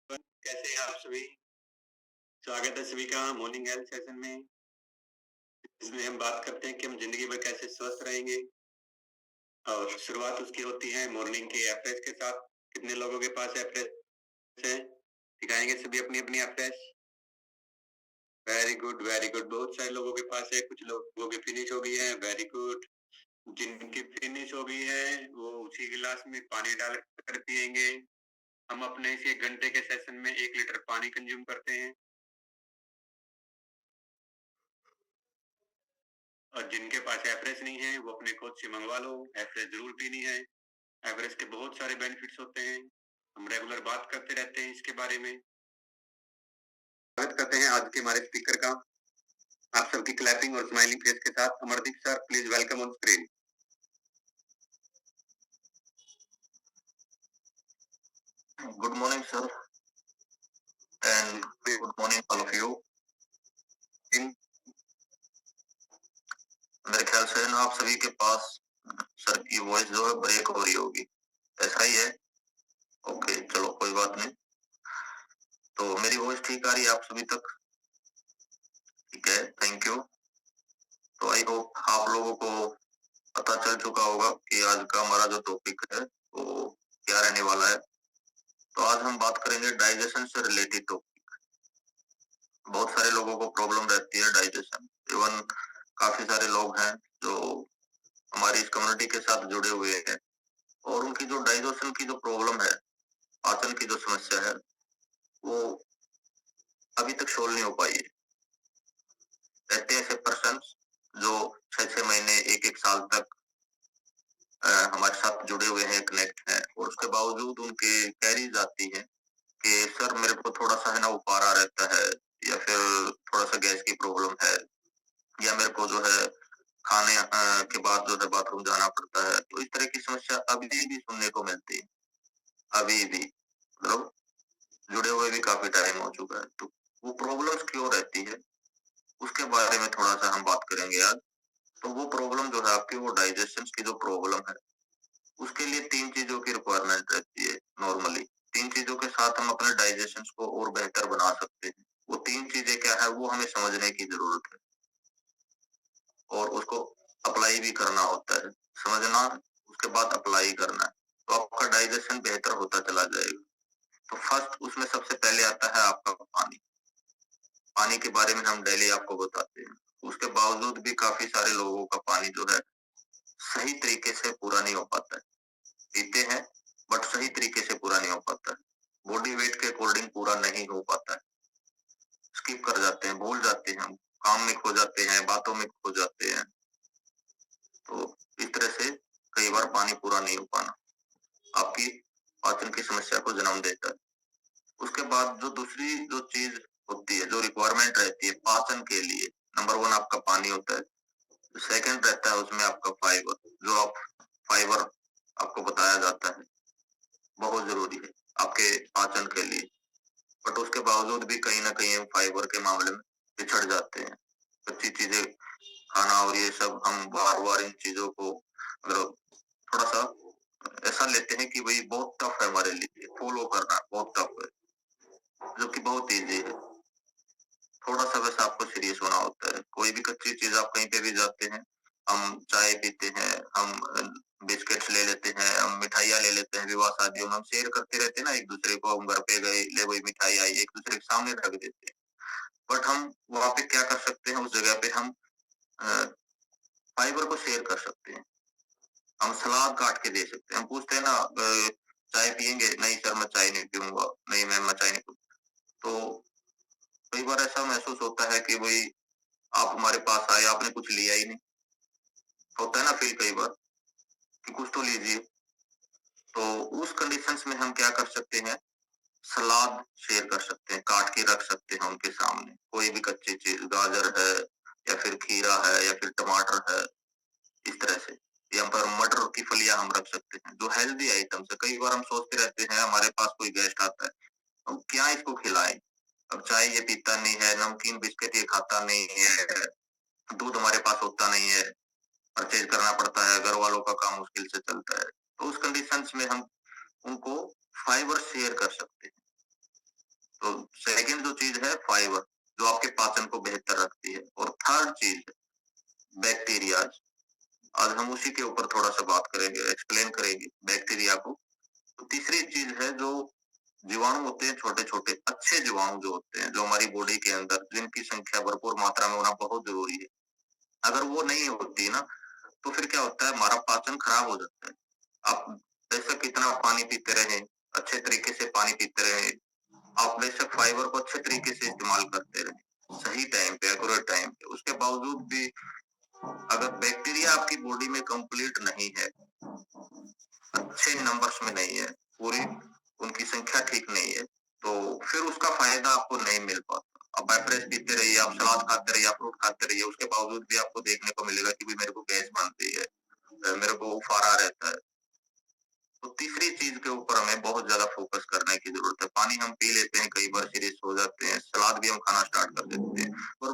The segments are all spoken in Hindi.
कैसे हैं आप सभी? स्वागत है सभी का मॉर्निंग हेल्थ सेशन में। इसमें हम बात करते हैं कि हम जिंदगी भर कैसे स्वस्थ रहेंगे और शुरुआत उसकी होती है मॉर्निंग के एफरेश के साथ। कितने लोगों के पास एफरेश है? दिखाएंगे सभी अपनी अपनी एफरेश। वेरी गुड वेरी गुड, बहुत सारे लोगों के पास है, कुछ लोगों की फिनिश हो गई है। Very good. जिनकी फिनिश हो गई है वो उसी गिलास में पानी डाल कर पियेंगे। हम अपने इस 1 घंटे के सेशन में 1 लीटर पानी कंज्यूम करते हैं। और जिनके पास एवरेज नहीं है वो अपने कोच से मंगवा लो, एवरेज जरूर पीनी है। एवरेज के बहुत सारे बेनिफिट्स होते हैं, हम रेगुलर बात करते रहते हैं इसके बारे में। स्वागत करते हैं आज के हमारे स्पीकर का, आप सबकी क्लैपिंग और स्माइलिंग फेस के साथ। Amardeep sir, please welcome on screen. Good morning sir, and good morning all of you. मेरे ख्याल से ना आप सभी के पास सर की वॉइस जो है ब्रेक हो रही होगी, ऐसा ही है? ओके, चलो कोई बात नहीं। तो मेरी वॉइस ठीक आ रही है आप सभी तक? ठीक है, थैंक यू। तो आई होप आप लोगों को पता चल चुका होगा कि आज का हमारा जो टॉपिक है वो क्या रहने वाला है। तो आज हम बात करेंगे डाइजेशन से रिलेटेड टॉपिक। बहुत सारे लोगों को प्रॉब्लम रहती है डाइजेशन, इवन काफी सारे लोग हैं जो हमारी इस कम्युनिटी के साथ जुड़े हुए हैं और उनकी जो डाइजेशन की जो प्रॉब्लम है, पाचन की जो समस्या है, वो अभी तक सोल्व नहीं हो पाई है। रहते हैं ऐसे पर्सन जो 6-6 महीने 1-1 साल तक हमारे साथ जुड़े हुए हैं, कनेक्ट हैं, और उसके बावजूद उनके कैरीज आती है कि सर मेरे को थोड़ा सा है ना उपारा रहता है, या फिर थोड़ा सा गैस की प्रॉब्लम है, या मेरे को जो है खाने के बाद जो है बाथरूम जाना पड़ता है। तो इस तरह की समस्या अभी भी सुनने को मिलती है, अभी भी, मतलब जुड़े हुए भी काफी टाइम हो चुका है। तो वो प्रॉब्लम्स क्यों रहती है उसके बारे में थोड़ा सा हम बात करेंगे आज। तो वो प्रॉब्लम जो है आपकी, वो डाइजेशन की जो प्रॉब्लम है, उसके लिए 3 चीजों की रिक्वायरमेंट रहती है नॉर्मली। 3 चीजों के साथ हम अपने डाइजेशन को और बेहतर बना सकते हैं। वो 3 चीजें क्या है वो हमें समझने की जरूरत है और उसको अप्लाई भी करना होता है। समझना, उसके बाद अप्लाई करना है, तो आपका डाइजेशन बेहतर होता चला जाएगा। तो फर्स्ट उसमें सबसे पहले आता है आपका पानी। पानी के बारे में हम डेली आपको बताते हैं, उसके बावजूद भी काफी सारे लोगों का पानी जो है सही तरीके से पूरा नहीं हो पाता है। पीते हैं बट सही तरीके से पूरा नहीं हो पाता है, बॉडी वेट के अकॉर्डिंग पूरा नहीं हो पाता है। स्किप कर जाते हैं, भूल जाते हैं, हम काम में खो जाते हैं, बातों में खो जाते हैं। तो इस तरह से कई बार पानी पूरा नहीं हो पाना आपकी पाचन की समस्या को जन्म देता है। उसके बाद जो दूसरी जो चीज होती है, जो रिक्वायरमेंट रहती है पाचन के लिए, नंबर 1 आपका पानी होता है। सेकंड रहता है उसमें आपका फाइबर, जो आप फाइबर आपको बताया जाता है बहुत जरूरी है आपके पाचन के लिए। बट उसके बावजूद भी कहीं ना कहीं हम फाइबर के मामले में पिछड़ जाते हैं। कच्ची चीजें खाना और ये सब हम बार बार इन चीजों को मतलब थोड़ा सा ऐसा लेते हैं कि भाई बहुत टफ है हमारे लिए, फॉलो करना बहुत टफ है, जो कि बहुत ईजी है। थोड़ा सा बस आपको सीरियस होना होता है। कोई भी कच्ची चीज आप कहीं पे भी जाते हैं, हम चाय पीते हैं, हम बिस्किट्स ले लेते हैं, हम मिठाइयाँ ले लेते हैं, विवाह शादियों में हम शेयर करते रहते हैं ना एक दूसरे को। हम घर पे गए, ले वही मिठाई आई, एक दूसरे के सामने रख देते हैं। बट हम वहां पे क्या कर सकते हैं, उस जगह पे हम फाइबर को शेयर कर सकते हैं। हम सलाद काट के दे सकते हैं। हम पूछते हैं ना चाय पियेंगे? नहीं सर मैं चाय नहीं पीऊंगा, नहीं मैम मैं चाय नहीं पीऊंगा। तो कई बार ऐसा महसूस होता है कि भाई आप हमारे पास आए, आपने कुछ लिया ही नहीं। होता है ना फील कई बार कि कुछ तो लीजिए। तो उस कंडीशंस में हम क्या कर सकते हैं, सलाद शेयर कर सकते हैं, काट के रख सकते हैं उनके सामने। कोई भी कच्ची चीज, गाजर है या फिर खीरा है या फिर टमाटर है, इस तरह से। या पर मटर की फलियां हम रख सकते हैं, जो हेल्दी आइटम्स है। कई बार हम सोचते रहते हैं हमारे पास कोई गेस्ट आता है, हम क्या इसको खिलाएं। अब चाय ये पीता नहीं है, नमकीन बिस्किट ये खाता नहीं है, दूध हमारे पास होता नहीं है, परचेज करना पड़ता है, घर वालों का काम मुश्किल से चलता है। तो उस कंडीशंस में हम उनको फाइबर शेयर कर सकते हैं। तो सेकंड जो चीज है फाइबर, जो आपके पाचन को बेहतर रखती है। और थर्ड चीज बैक्टीरिया। आज हम उसी के ऊपर थोड़ा सा बात करेंगे, एक्सप्लेन करेंगे बैक्टीरिया को। तो तीसरी चीज है जो जीवाणु होते हैं, छोटे छोटे अच्छे जीवाणु जो होते हैं, जो हमारी बॉडी के अंदर, जिनकी संख्या भरपूर मात्रा में होना बहुत जरूरी है। अगर वो नहीं होती ना, तो फिर क्या होता है, हमारा पाचन खराब हो जाता है। आप बेशक कितना पानी पीते रहे, अच्छे तरीके से पानी पीते रहे, आप बेशक फाइबर को अच्छे तरीके से इस्तेमाल करते रहे, सही टाइम पे, एक्यूरेट टाइम पे, उसके बावजूद भी अगर बैक्टीरिया आपकी बॉडी में कंप्लीट नहीं है, अच्छे नंबर्स में नहीं है, पूरी उनकी संख्या ठीक नहीं है, तो फिर उसका फायदा आपको नहीं मिल पाता। अब आप फ्रेश पीते रहिए, आप सलाद खाते रहिए, आप फ्रूट खाते रहिए, उसके बावजूद भी आपको देखने को मिलेगा कि भी मेरे को गैस बनती है, मेरे को उफारा रहता है। तो तीसरी चीज के ऊपर हमें बहुत ज्यादा फोकस करने की जरूरत है। पानी हम पी लेते हैं, कई बार सीरियस हो जाते हैं, सलाद भी हम खाना स्टार्ट कर देते हैं, और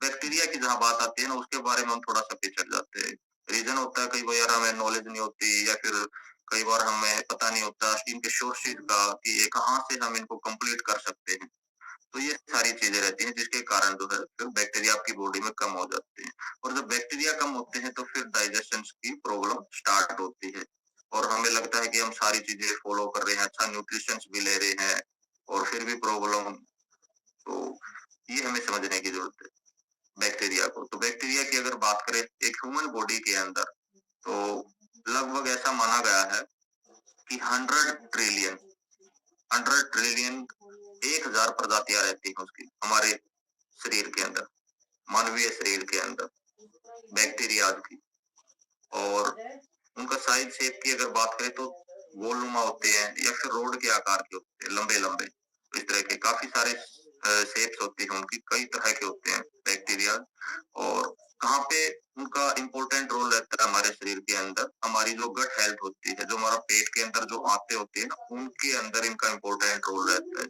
बैक्टीरिया की जहाँ बात आती है ना, उसके बारे में हम थोड़ा सा पिछड़ जाते हैं। रीजन होता है कई बार यार हमें नॉलेज नहीं होती, या फिर कई बार हमें पता नहीं होता इनके सोर्सेज का कि ये कहाँ से हम इनको कंप्लीट कर सकते हैं। तो ये सारी चीजें रहती हैं जिसके कारण जो है फिर बैक्टीरिया आपकी बॉडी में कम हो जाते हैं। और जब बैक्टीरिया कम होते हैं तो फिर डाइजेशन की प्रॉब्लम स्टार्ट होती है, और हमें लगता है कि हम सारी चीजें फॉलो कर रहे हैं, अच्छा न्यूट्रिशन भी ले रहे हैं, और फिर भी प्रॉब्लम। तो ये हमें समझने की जरूरत है बैक्टीरिया को। तो बैक्टीरिया की अगर बात करें एक ह्यूमन बॉडी के अंदर, तो लगभग ऐसा माना गया है कि 100 ट्रिलियन 1000 प्रजातियां रहती हैं उसकी, हमारे शरीर के अंदर, मानवीय शरीर के अंदर, बैक्टीरिया की। और उनका साइज शेप की अगर बात करें तो गोलनुमा होते हैं, या फिर रोड के आकार के होते हैं, लंबे लंबे, इस तरह के काफी सारे शेप्स होती हैं उनकी, कई तरह के होते हैं बैक्टीरिया। और कहाँ पे उनका इम्पोर्टेंट रोल रहता है हमारे शरीर के अंदर, हमारी जो गट हेल्थ होती है, जो हमारा पेट के अंदर जो आते होते हैं ना, उनके अंदर इनका इम्पोर्टेंट रोल रहता है।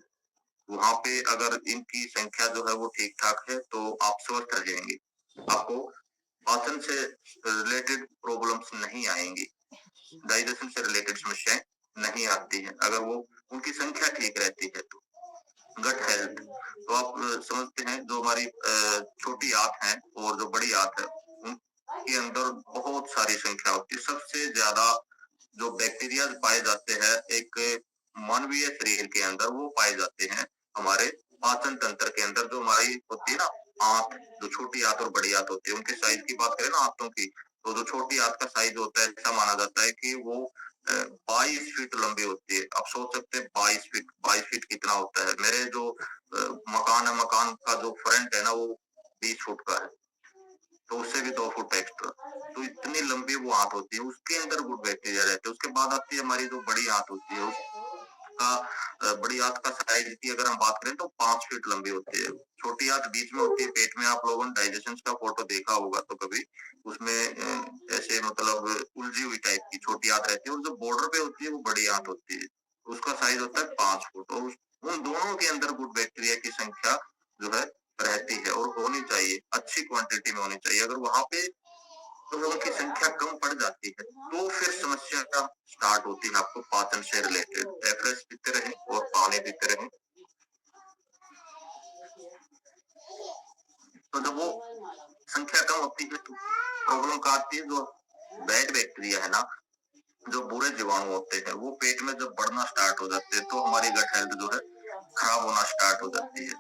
वहां पे अगर इनकी संख्या जो है वो ठीक ठाक है तो आप स्वस्थ रहेंगे, आपको पाचन से रिलेटेड प्रॉब्लम्स नहीं आएंगी, डाइजेशन से रिलेटेड समस्याएं नहीं आती है, अगर वो उनकी संख्या ठीक रहती है तो। गट हेल्थ, तो आप समझते हैं जो हमारी छोटी आंत है और जो बड़ी आंत है, उनके अंदर बहुत सारी संख्या होती है। सबसे ज्यादा जो बैक्टीरिया पाए जाते हैं एक मानवीय शरीर के अंदर, वो पाए जाते हैं हमारे पाचन तंत्र के अंदर, जो हमारी होती है ना आंत, जो छोटी आंत और बड़ी आंत होती है, उनके साइज की बात करें ना आंतों की, तो जो छोटी आंत का साइज होता है, ऐसा माना जाता है कि वो 22 फीट लंबी होती है। आप सोच सकते हैं 22 फीट, 22 फीट कितना होता है। मेरे जो मकान है, मकान का जो फ्रंट है ना, वो 20 फुट का है, तो उससे भी 2 फुट एक्स्ट्रा। तो इतनी लंबी वो आंत होती है, उसके अंदर गुड बैक्टीरिया रहते हैं। उसके बाद आती है हमारी जो बड़ी आंत होती है, उसका बड़ी आंत का साइज की अगर हम बात करें तो 5 फीट लंबी होती है। छोटी आंत बीच में होती है पेट में। आप लोगों ने डाइजेशन का फोटो देखा होगा तो कभी, उसमें ऐसे मतलब उलझी हुई टाइप की छोटी आंत रहती है, और जो बॉर्डर पे होती है वो बड़ी आंत होती है, उसका साइज होता है 5 फुट। और उन दोनों के अंदर गुड बैक्टीरिया की संख्या जो है रहती है, और होनी चाहिए, अच्छी क्वांटिटी में होनी चाहिए। अगर वहां पे तो उनकी संख्या कम पड़ जाती है तो फिर समस्या स्टार्ट होती है आपको पाचन से रिलेटेड। एवरेज पीते रहे और पानी पीते रहे, तो जब वो संख्या कम होती है तो प्रॉब्लम का आती है। जो बैड बैक्टीरिया है ना, जो बुरे जीवाणु होते हैं, वो पेट में जब बढ़ना स्टार्ट हो जाते हैं तो हमारी गट हेल्थ जो है खराब होना स्टार्ट हो जाती है।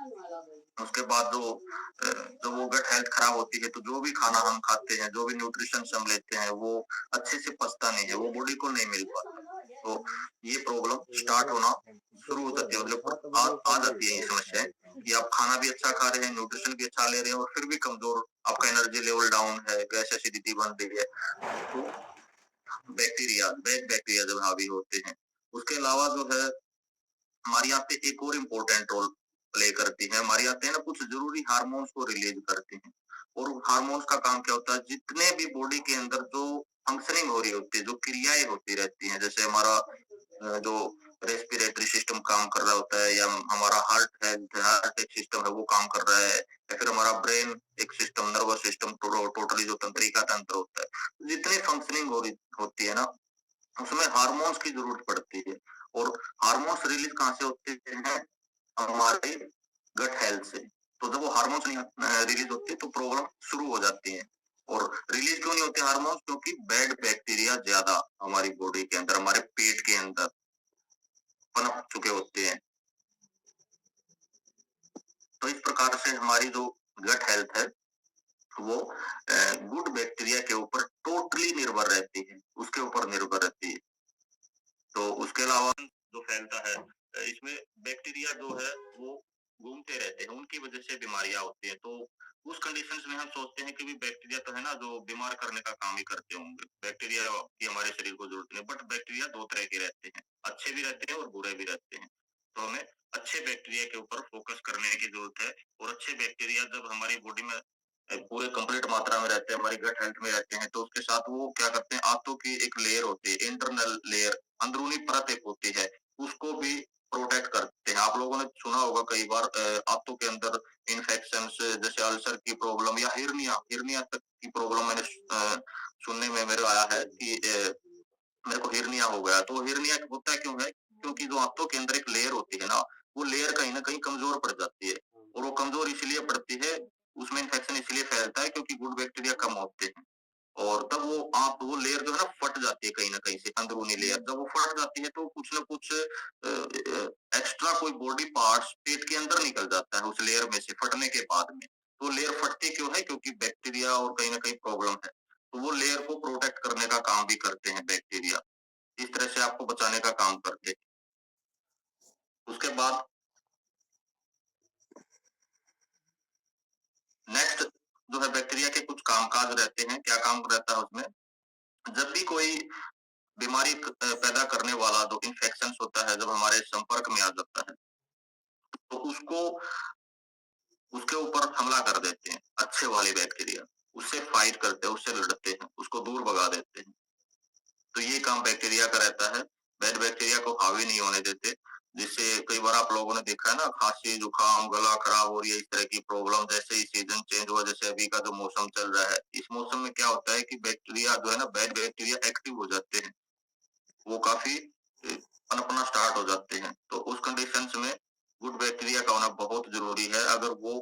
उसके बाद जब वो गट हेल्थ खराब होती है तो जो भी खाना हम खाते हैं, जो भी न्यूट्रिशन हम लेते हैं, वो अच्छे से पचता नहीं है, वो बॉडी को नहीं मिल पाता। तो ये प्रॉब्लम स्टार्ट होना शुरू हो जाती है, मतलब आ जाती है ये समस्याएं कि आप खाना भी अच्छा खा रहे हैं, न्यूट्रिशन भी अच्छा ले रहे हैं, और फिर भी कमजोर, आपका एनर्जी लेवल डाउन है, गैस एसिडिटी बन रही है। तो बैक्टीरिया, बैड बैक्टीरिया जब हावी होते हैं। उसके अलावा जो है हमारी आंतें एक और इम्पोर्टेंट रोल प्ले करती हैं। हमारी आंतें ना कुछ जरूरी हार्मोन्स को रिलीज करती हैं, और हार्मोन्स का काम क्या होता है, जितने भी बॉडी के अंदर जो फंक्शनिंग हो रही होती है, जो क्रियाएं होती रहती हैं, जैसे हमारा जो रेस्पिरेटरी सिस्टम काम कर रहा होता है, या हमारा हार्ट एक सिस्टम है वो काम कर रहा है, या फिर हमारा ब्रेन एक सिस्टम, नर्वस सिस्टम, टोटली जो तंत्रिका तंत्र होता है, जितनी फंक्शनिंग हो रही होती है ना, उसमें हार्मोन्स की जरूरत पड़ती है। और हार्मोन्स रिलीज कहाँ से होते हैं, हमारे गट हेल्थ से। तो जब वो हार्मोन्स नहीं रिलीज होते तो प्रॉब्लम शुरू हो जाती है। और रिलीज क्यों नहीं होते हार्मोन्स? क्योंकि बैड बैक्टीरिया ज्यादा हमारी बॉडी के अंदर, हमारे पेट के अंदर पनप चुके होते हैं। तो इस प्रकार से हमारी जो गट हेल्थ है वो गुड बैक्टीरिया के ऊपर टोटली निर्भर रहती है, उसके ऊपर निर्भर रहती है। तो उसके अलावा जो फैलता है इसमें बैक्टीरिया जो है वो घूमते रहते हैं, उनकी वजह से बीमारियां होती हैं। तो उस कंडीशंस में हम सोचते हैं कि भी बैक्टीरिया तो है ना जो बीमार करने का काम ही करते होंगे, बैक्टीरिया की हमारे शरीर को जरूरत नहीं। बट बैक्टीरिया दो तरह के रहते हैं, अच्छे भी रहते हैं और बुरे भी रहते हैं। तो हमें अच्छे बैक्टीरिया के ऊपर फोकस करने की जरूरत है। और अच्छे बैक्टीरिया जब हमारी बॉडी में पूरे कंप्लीट मात्रा में रहते हैं, हमारी गट हेल्थ में रहते हैं, तो उसके साथ वो क्या करते हैं, आंतों की एक लेयर होती है, इंटरनल लेयर, अंदरूनी परत एक होती है, उसको भी प्रोटेक्ट करते हैं। आप लोगों ने सुना होगा कई बार आंतों के अंदर इन्फेक्शन जैसे अल्सर की प्रॉब्लम या हिरनिया हिरनिया तक की प्रॉब्लम मैंने सुनने में मेरे आया है कि मेरे को हिरनिया हो गया। तो हिरनिया होता क्यों है? क्योंकि जो आंतों के अंदर एक लेयर होती है ना, वो लेयर कहीं ना कहीं कमजोर पड़ जाती है। और वो कमजोर इसलिए पड़ती है, उसमें इन्फेक्शन इसलिए फैलता है क्योंकि गुड बैक्टीरिया कम होते हैं। और तब वो लेयर जो है ना फट जाती है कहीं ना कहीं से, अंदरूनी लेयर जब वो फट जाती है तो कुछ ना कुछ एक्स्ट्रा कोई बॉडी पार्ट्स पेट के अंदर निकल जाता है उस लेयर में से फटने के बाद में। तो लेयर फटती क्यों है? क्योंकि बैक्टीरिया और कहीं ना कहीं प्रॉब्लम है। तो वो लेयर को प्रोटेक्ट करने का काम भी करते हैं बैक्टीरिया, इस तरह से आपको बचाने का काम करते हैं। उसके बाद नेक्स्ट जो है बैक्टीरिया के कुछ कामकाज रहते हैं। क्या काम रहता है उसमें? जब भी कोई बीमारी पैदा करने वाला जो इन्फेक्शन होता है, जब हमारे संपर्क में आ जाता है तो उसको उसके ऊपर हमला कर देते हैं अच्छे वाले बैक्टीरिया, उससे फाइट करते हैं, उससे लड़ते हैं, उसको दूर भगा देते हैं। तो ये काम बैक्टीरिया का रहता है। बैड बैक्टीरिया को हावी नहीं होने देते, जिससे कई बार आप लोगों ने देखा है ना, खांसी जुकाम गला खराब हो रही है, इस तरह की प्रॉब्लम। जैसे ही सीजन चेंज हुआ, जैसे अभी का जो मौसम चल रहा है, इस मौसम में क्या होता है कि बैक्टीरिया जो है ना, बैड बैक्टीरिया एक्टिव हो जाते हैं, वो काफी पनपना स्टार्ट हो जाते हैं। तो उस कंडीशंस में गुड बैक्टीरिया का होना बहुत जरूरी है। अगर वो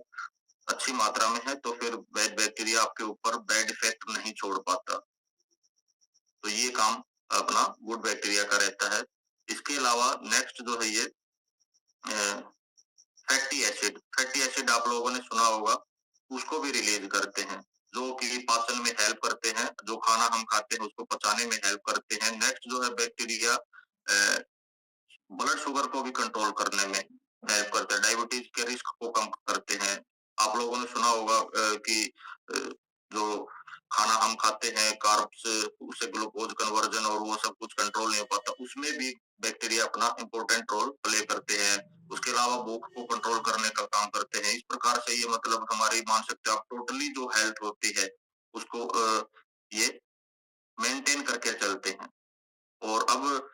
अच्छी मात्रा में है तो फिर बैड बैक्टीरिया आपके ऊपर बैड इफेक्ट नहीं छोड़ पाता। तो ये काम अपना गुड बैक्टीरिया का रहता है। इसके अलावा नेक्स्ट जो है ये फैटी एसिड आप लोगों ने सुना होगा, उसको भी रिलीज करते हैं, जो कि पाचन में हेल्प करते हैं, जो खाना हम खाते हैं उसको पचाने में हेल्प करते हैं। नेक्स्ट जो है बैक्टीरिया ब्लड शुगर को भी कंट्रोल करने में हेल्प करते हैं, डायबिटीज के रिस्क को कम करते हैं। आप लोगों ने सुना होगा कि जो खाना हम खाते हैं कार्ब्स, उससे ग्लूकोज कन्वर्जन और वो सब कुछ कंट्रोल नहीं हो पाता, उसमें भी बैक्टीरिया अपना इंपॉर्टेंट रोल प्ले करते हैं। उसके अलावा भूख को कंट्रोल करने का काम करते हैं। इस प्रकार से ये मतलब हमारी मान सकते हो आप टोटली जो हेल्थ होती है उसको ये मेंटेन करके चलते हैं। और अब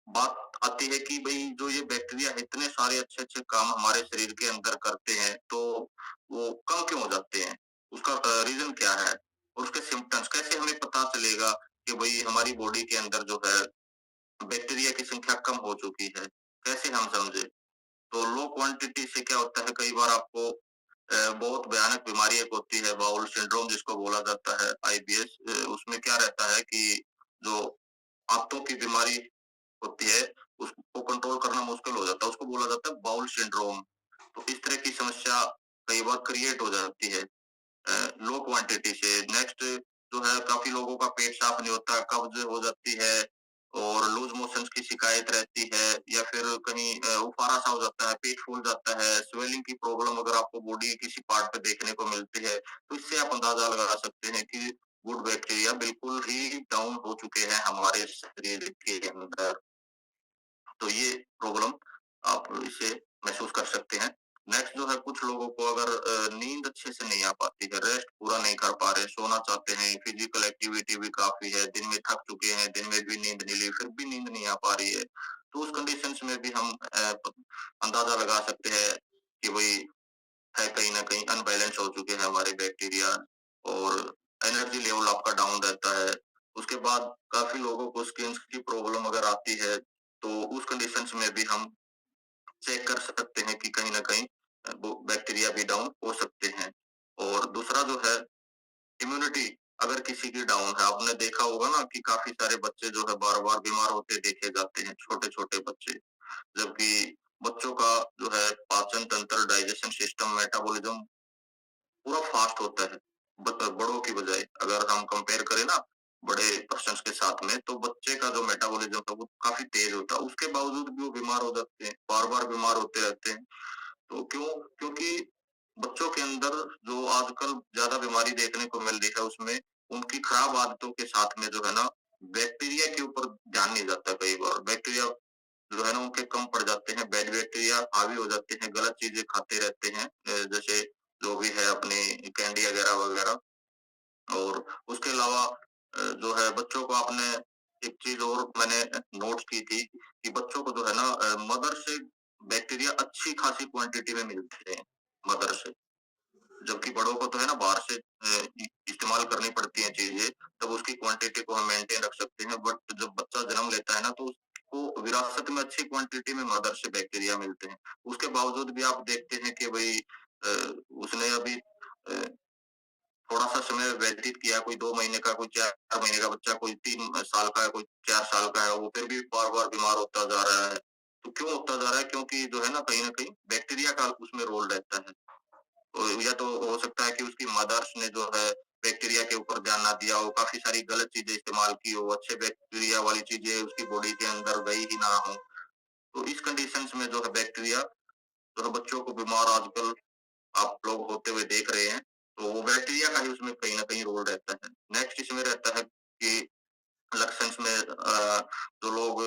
बात आती है कि भाई जो ये बैक्टीरिया इतने सारे अच्छे-अच्छे काम हमारे शरीर के अंदर करते हैं, तो वो कम क्यों हो जाते हैं? उसका रीज़न क्या है? और उसके सिम्पटम्स कैसे हमें पता चलेगा कि भाई हमारी बॉडी के अंदर जो है बैक्टीरिया की संख्या कम हो चुकी है? कैसे हम समझे? तो लो क्वांटिटी से क्या होता है, कई बार आपको बहुत भयानक बीमारी एक होती है बाउल सिंड्रोम जिसको बोला जाता है, आईबीएस। उसमें क्या रहता है कि जो आंतों की बीमारी होती है, उसको कंट्रोल करना मुश्किल हो जाता है, उसको बोला जाता है बाउल सिंड्रोम। तो इस तरह की समस्या कई बार क्रिएट हो जाती है लो क्वांटिटी से। नेक्स्ट जो है काफी लोगों का पेट साफ नहीं होता, कब्ज हो जाती है और लूज मोशंस की शिकायत रहती है, या फिर कहीं उफारा सा हो जाता है, पेट फूल जाता है, स्वेलिंग की प्रॉब्लम अगर आपको बॉडी के किसी पार्ट पे देखने को मिलती है, तो इससे आप अंदाजा लगा सकते हैं कि गुड बैक्टीरिया बिल्कुल ही डाउन हो चुके हैं हमारे शरीर के अंदर। तो ये प्रॉब्लम आप इसे महसूस कर सकते हैं। नेक्स्ट जो है कुछ लोगों को अगर नींद अच्छे से नहीं आ पाती है, रेस्ट पूरा नहीं कर पा रहे, सोना चाहते हैं, फिजिकल एक्टिविटी भी काफ़ी है, दिन में थक चुके हैं, दिन में भी नींद नहीं ली, फिर भी नींद नहीं आ पा रही है। तो उस कंडीशंस में भी हम अंदाज़ा लगा सकते हैं कि भई है कहीं न कहीं अनबैलेंस हो चुके हैं हमारे बैक्टीरिया, और एनर्जी लेवल आपका डाउन रहता है। उसके बाद काफ़ी लोगों को स्किन की प्रॉब्लम अगर आती है, तो उस कंडीशंस में भी हम चेक कर सकते हैं कि कहीं न कहीं वो बैक्टीरिया भी डाउन हो सकते हैं। और दूसरा जो है इम्यूनिटी अगर किसी की डाउन है, आपने देखा होगा ना कि काफ़ी सारे बच्चे जो है बार-बार बीमार होते देखे जाते हैं, छोटे-छोटे बच्चे। जबकि बच्चों का जो है पाचन तंत्र, डाइजेशन सिस्टम, मेटाबॉलिज़्म पूरा फास्ट होता है, बड़ों की बजाय। अगर हम कंपेयर करें ना बड़े पर्सन्स के साथ में, तो बच्चे का जो मेटाबॉलिज़्म है वो काफ़ी तेज़ होता है। उसके बावजूद भी वो बीमार हो जाते हैं, बार-बार बीमार होते रहते हैं। तो क्यों? क्योंकि बच्चों के अंदर जो आजकल ज़्यादा बीमारी देखने को मिल रही है, उसमें उनकी खराब आदतों के साथ में जो है ना, बैक्टीरिया के ऊपर ध्यान नहीं जाता कई बार। बैक्टीरिया जो है ना, उनके कम पड़ जाते हैं, बैड बैक्टीरिया हावी हो जाते हैं, गलत चीज़ें खाते रहते हैं। जैसे जो भी है अपनी कैंडी वगैरह-वगैरह। और उसके अलावा जो है बच्चों को आपने एक चीज़ और मैंने नोट्स की थी कि बच्चों को जो है ना मदर से बैक्टीरिया अच्छी खासी क्वांटिटी में मिलते हैं, मदर से। जबकि बड़ों को तो है ना बाहर से इस्तेमाल करनी पड़ती हैं चीज़ें, तब उसकी क्वांटिटी को हम मेंटेन रख सकते हैं। बट जब बच्चा जन्म लेता है ना, तो उसको विरासत में अच्छी क्वांटिटी में मदर से बैक्टीरिया मिलते हैं। उसके बावजूद भी आप देखते हैं कि भई उसने अभी थोड़ा-सा समय व्यतीत किया, कोई 2 महीने का, कोई 4 महीने का बच्चा, कोई 3 साल का है, कोई 4 साल का है, वो फिर भी बार-बार बीमार होता जा रहा है। तो क्यों होता जा रहा है? क्योंकि जो है ना, कहीं न कहीं बैक्टीरिया का उसमें रोल रहता है। या तो हो सकता है कि उसकी मदर्स ने जो है बैक्टीरिया के ऊपर ध्यान ना दिया हो, काफ़ी सारी गलत चीज़ें इस्तेमाल की हो, अच्छे बैक्टीरिया वाली चीज़ें उसकी बॉडी के अंदर गई ही ना हो। तो इस कंडीशंस में जो है बैक्टीरिया जो है बच्चों को बीमार आजकल आप लोग होते हुए देख रहे हैं, तो वो बैक्टीरिया का ही उसमें कहीं न कहीं रोल रहता है। नेक्स्ट इसमें रहता है कि लक्षण में जो लोग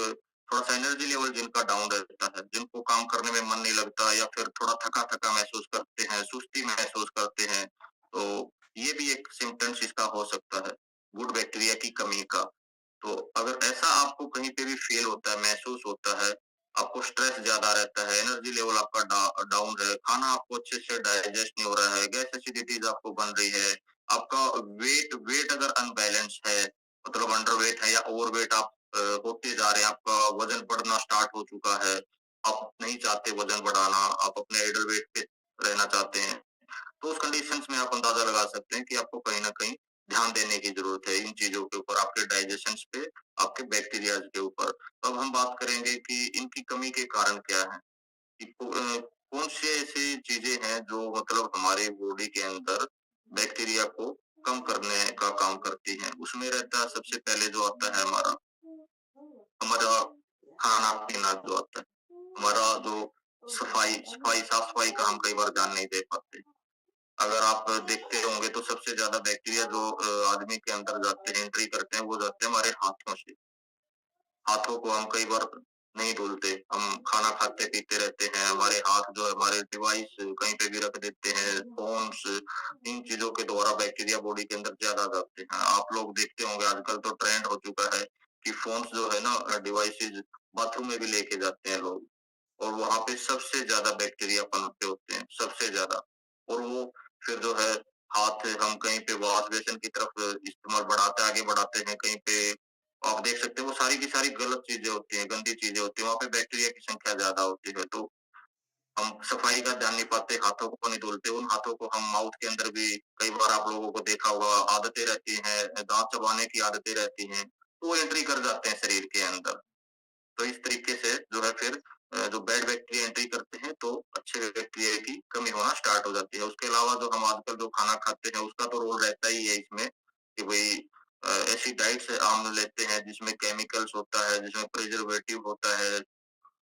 थोड़ा-सा एनर्जी लेवल जिनका डाउन रहता है, जिनको काम करने में मन नहीं लगता या फिर थोड़ा थका-थका महसूस करते हैं, सुस्ती महसूस करते हैं, तो ये भी एक सिम्पटम्स इसका हो सकता है, गुड बैक्टीरिया की कमी का। तो अगर ऐसा आपको कहीं पे भी फ़ील होता है, महसूस होता है, आपको स्ट्रेस ज़्यादा रहता है, एनर्जी लेवल आपका डाउन है, खाना आपको अच्छे से डाइजेस्ट नहीं हो रहा है, गैस एसिडिटीज़ आपको बन रही है, आपका वेट वेट अगर अनबैलेंस है, मतलब अंडरवेट है या ओवरवेट आप होते जा रहे हैं, आपका वज़न बढ़ना स्टार्ट हो चुका है, आप नहीं चाहते वज़न बढ़ाना, आप अपने आइडल वेट पे रहना चाहते हैं। तो उस कंडीशंस में आप अंदाज़ा लगा सकते हैं कि आपको कहीं न कहीं ध्यान देने की ज़रूरत है इन चीज़ों के ऊपर, आपके डाइजेशंस पे, आपके बैक्टीरियाज़ के ऊपर। तो अब हम बात करेंगे कि इनकी कमी के कारण क्या हैं? कि कौन से ऐसी चीज़ें हैं जो मतलब हमारे बॉडी के अंदर बैक्टीरिया को कम करने का काम करती हैं? उसमें रहता है सबसे पहले जो आता है हमारा हमारा खाना-पीना जो आता है, हमारा जो साफ-सफाई का हम कई बार ध्यान नहीं दे पाते। अगर आप देखते होंगे तो सबसे ज़्यादा बैक्टीरिया जो आदमी के अंदर जाते हैं, एंट्री करते हैं, वो जाते हैं हमारे हाथों से। हाथों को हम कई बार नहीं धुलते, हम खाना खाते-पीते रहते हैं, हमारे हाथ जो है हमारे डिवाइस कहीं पे भी रख देते हैं, फ़ोन्स, इन चीज़ों के द्वारा बैक्टीरिया बॉडी के अंदर ज़्यादा जाते हैं। आप लोग देखते होंगे आजकल तो ट्रेंड हो चुका है कि फ़ोन्स जो है ना डिवाइसेज़ बाथरूम में भी लेके जाते हैं लोग। और वहाँ पे सबसे ज़्यादा बैक्टीरिया पनपते होते हैं, सबसे ज़्यादा। और वो फिर जो है हाथ हम कहीं पे वॉश बेसिन की तरफ इस्तेमाल आगे बढ़ाते हैं, कहीं पे आप देख सकते हैं वो सारी की सारी गलत चीज़ें होती हैं, गंदी चीज़ें होती हैं, वहाँ पे बैक्टीरिया की संख्या ज़्यादा होती है। तो हम सफाई का ध्यान नहीं पाते, हाथों को नहीं धुलते, उन हाथों को हम माउथ के अंदर भी कई बार आप लोगों को देखा होगा आदतें रहती हैं, दाँत चबाने की आदतें रहती हैं, तो वो एंट्री कर जाते हैं शरीर के अंदर। तो इस तरीके से जो है फिर जो बैड बैक्टीरिया एंट्री करते हैं तो अच्छे बैक्टीरिया की कमी होना स्टार्ट हो जाती है। उसके अलावा जो हम आजकल जो खाना खाते हैं उसका तो रोल रहता ही है इसमें कि भई ऐसी डाइट्स हम लेते हैं जिसमें केमिकल्स होता है, जिसमें प्रिजर्वेटिव होता है,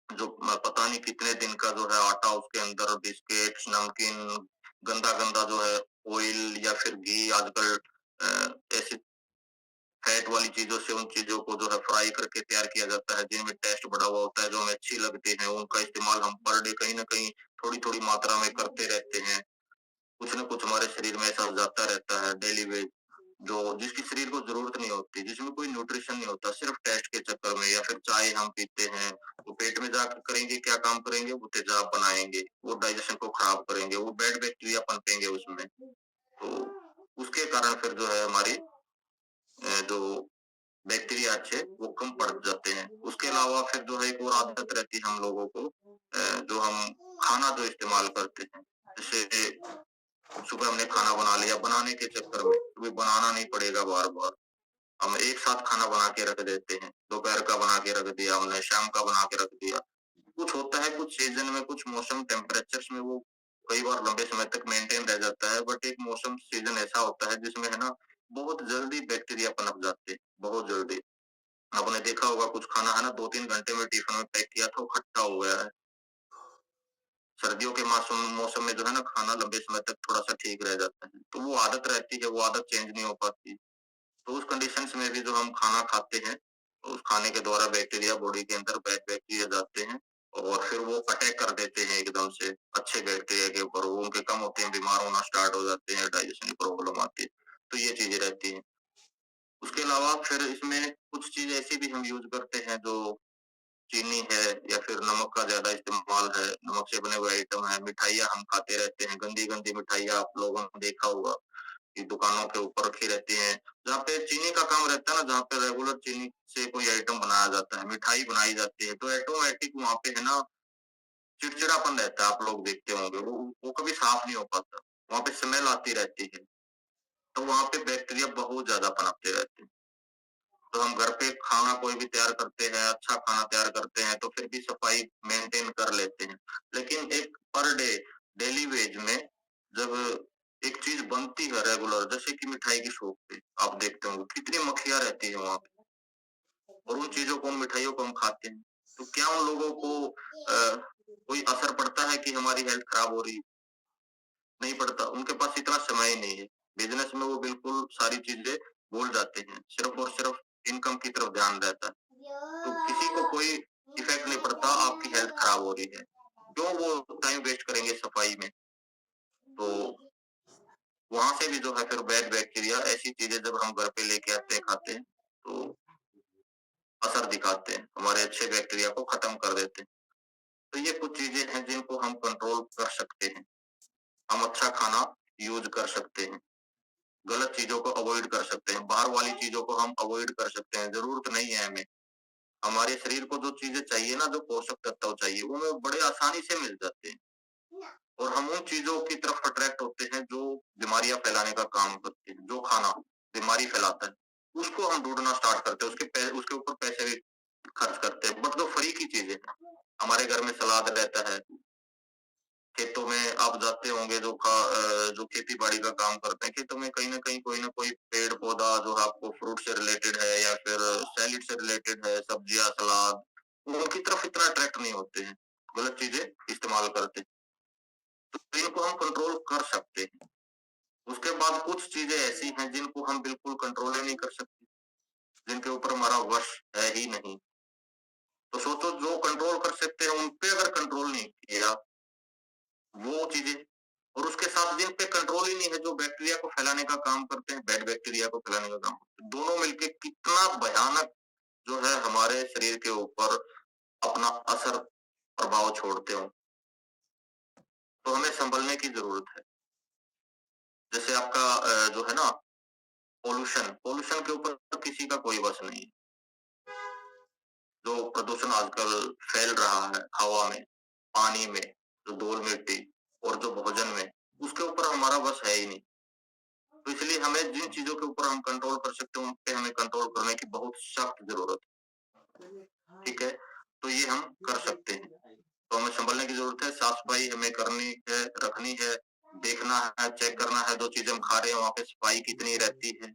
जो पता नहीं कितने दिन का जो है आटा उसके अंदर बिस्किट्स, नमकीन, गंदा-गंदा जो है ऑयल या फिर घी आजकल ऐसी फैट वाली चीज़ों से उन चीज़ों को जो है फ्राई करके तैयार किया जाता है, जिनमें टेस्ट बढ़ा हुआ होता है, जो हमें अच्छी लगती हैं, उनका इस्तेमाल हम पर डे कहीं न कहीं थोड़ी-थोड़ी मात्रा में करते रहते हैं। कुछ न कुछ हमारे शरीर में ऐसा जाता रहता है डेली वेज, जो जिसकी शरीर को ज़रूरत नहीं होती, जिसमें कोई न्यूट्रिशन नहीं होता, सिर्फ़ टेस्ट के चक्कर में या फिर चाय हम पीते हैं, वो पेट में जाकर करेंगे क्या काम करेंगे? वो तेज़ाब बनाएँगे, वो डाइजेशन को खराब करेंगे, वो बैड बैक्टीरिया पनपेंगे उसमें। तो उसके कारण फिर जो है हमारी जो बैक्टीरिया बैक्टीरिया अच्छे वो कम पड़ जाते हैं। उसके अलावा फिर जो है एक और आदत रहती है हम लोगों को, जो हम खाना जो इस्तेमाल करते हैं, जैसे सुबह हमने खाना बना लिया, बनाने के चक्कर में कभी बनाना नहीं पड़ेगा बार-बार। हम एक साथ खाना बना के रख देते हैं, दोपहर का बना के रख दिया हमने, शाम का बना के रख दिया। कुछ होता है कुछ सीज़न में, कुछ मौसम टेम्परेचर्स में वो कई बार लंबे समय तक मेंटेन रह जाता है, बट एक मौसम सीज़न ऐसा होता है जिसमें है ना बहुत जल्दी बैक्टीरिया पनप जाते हैं, बहुत जल्दी। आपने देखा होगा कुछ खाना है ना 2-3 घंटे में टिफ़िन में पैक किया था, वो खट्टा हो गया है। सर्दियों के मौसम में जो है ना खाना लंबे समय तक थोड़ा-सा ठीक रह जाता है। तो वो आदत रहती है, वो आदत चेंज नहीं हो पाती। तो उस कंडीशंस में भी जो हम खाना खाते हैं, तो उस खाने के द्वारा बैक्टीरिया बॉडी के अंदर बैड बैक्टीरिया जाते हैं और फिर वो अटैक कर देते हैं एकदम से अच्छे बैक्टीरिया के ऊपर। वो उनके कम होते हैं, बीमार होना स्टार्ट हो जाते हैं, डाइजेशन की प्रॉब्लम आती है। तो ये चीज़ें रहती हैं। उसके अलावा फिर इसमें कुछ चीज़ ऐसी भी हम यूज़ करते हैं जो चीनी है या फिर नमक का ज़्यादा इस्तेमाल है, नमक से बने हुए आइटम हैं, मिठाइयाँ हम खाते रहते हैं, गंदी-गंदी मिठाइयाँ आप लोगों ने देखा होगा कि दुकानों के ऊपर रखी रहती हैं, जहाँ पे चीनी का काम रहता है ना, जहाँ पे रेगुलर चीनी से कोई आइटम बनाया जाता है, मिठाई बनाई जाती है, तो ऑटोमैटिक वहाँ पे है ना चिड़चिड़ापन रहता है, आप लोग देखते होंगे, वो कभी साफ नहीं हो पाता, वहाँ पे स्मेल आती रहती है, तो वहाँ पे बैक्टीरिया बहुत ज़्यादा पनपते रहते हैं। तो हम घर पे खाना कोई भी तैयार करते हैं, अच्छा खाना तैयार करते हैं, तो फिर भी सफाई मेंटेन कर लेते हैं। लेकिन एक पर डे, डेली वेज में जब एक चीज़ बनती है रेगुलर, जैसे कि मिठाई की शॉप पे, आप देखते होंगे कितनी मक्खियाँ रहती हैं वहाँ पे और उन चीज़ों को, उन मिठाइयों को हम खाते हैं। तो क्या उन लोगों को कोई असर पड़ता है कि हमारी हेल्थ खराब हो रही है? नहीं पड़ता, उनके पास इतना समय ही नहीं है। बिज़नेस में वो बिल्कुल सारी चीज़ें भूल जाते हैं, सिर्फ़ और सिर्फ़ इनकम की तरफ ध्यान रहता है। तो किसी को कोई इफ़ेक्ट नहीं पड़ता आपकी हेल्थ खराब हो रही है। क्यों वो टाइम वेस्ट करेंगे सफाई में? तो वहाँ से भी जो है फिर बैड बैक्टीरिया ऐसी चीज़ें जब हम घर पे लेके आते हैं, खाते हैं, तो असर दिखाते हैं, हमारे अच्छे बैक्टीरिया को खत्म कर देते हैं। तो ये कुछ चीज़ें हैं जिनको हम कंट्रोल कर सकते हैं। हम अच्छा खाना यूज़ कर सकते हैं, गलत चीज़ों को अवॉइड कर सकते हैं, बाहर वाली चीज़ों को हम अवॉइड कर सकते हैं, ज़रूरत नहीं है हमें। हमारे शरीर को जो चीज़ें चाहिए ना, जो पोषक तत्व चाहिए, वो हमें बड़े आसानी से मिल जाते हैं और हम उन चीज़ों की तरफ अट्रैक्ट होते हैं जो बीमारियाँ फैलाने का काम करती हैं। जो खाना बीमारी फैलाता है, उसको हम ढूँढना स्टार्ट करते हैं, उसके ऊपर पैसे भी खर्च करते हैं। बट जो फ्री की चीज़ें हैं, हमारे घर में सलाद रहता है, खेतों में आप जाते होंगे जो खेती-बाड़ी का काम करते हैं, खेतों में कहीं न कहीं कोई न कोई पेड़-पौधा जो है आपको फ्रूट से रिलेटेड है या फिर सैलेड से रिलेटेड है, सब्जियाँ, सलाद, वो उनकी तरफ इतना अट्रैक्ट नहीं होते हैं, गलत चीज़ें इस्तेमाल करते हैं। तो इनको हम कंट्रोल कर सकते हैं। उसके बाद कुछ चीज़ें ऐसी हैं जिनको हम बिल्कुल कंट्रोल ही नहीं कर सकते, जिनके ऊपर हमारा वश है ही नहीं। तो सोचो जो कंट्रोल कर सकते हैं, उन पे अगर कंट्रोल नहीं किया, वो चीज़ें और उसके साथ जिन पे कंट्रोल ही नहीं है, जो बैक्टीरिया को फैलाने का काम करते हैं, बैड बैक्टीरिया को फैलाने का काम करते हैं, दोनों मिलके कितना भयानक जो है हमारे शरीर के ऊपर अपना असर, प्रभाव छोड़ते हो। तो हमें सँभलने की ज़रूरत है। जैसे आपका जो है ना पॉल्यूशन, पॉल्यूशन के ऊपर किसी का कोई बस नहीं है। जो प्रदूषण आजकल फैल रहा है हवा में, पानी में, जो धूल-मिट्टी और जो भोजन में, उसके ऊपर हमारा बस है ही नहीं। तो इसलिए हमें जिन चीज़ों के ऊपर हम कंट्रोल कर सकते हैं, उन पे हमें कंट्रोल करने की बहुत सख्त ज़रूरत है, ठीक है? तो ये हम कर सकते हैं। तो हमें सँभलने की ज़रूरत है, साफ-सफाई हमें करनी है, रखनी है, देखना है, चेक करना है, जो चीज़ हम खा रहे हैं वहाँ पे सफाई कितनी रहती है,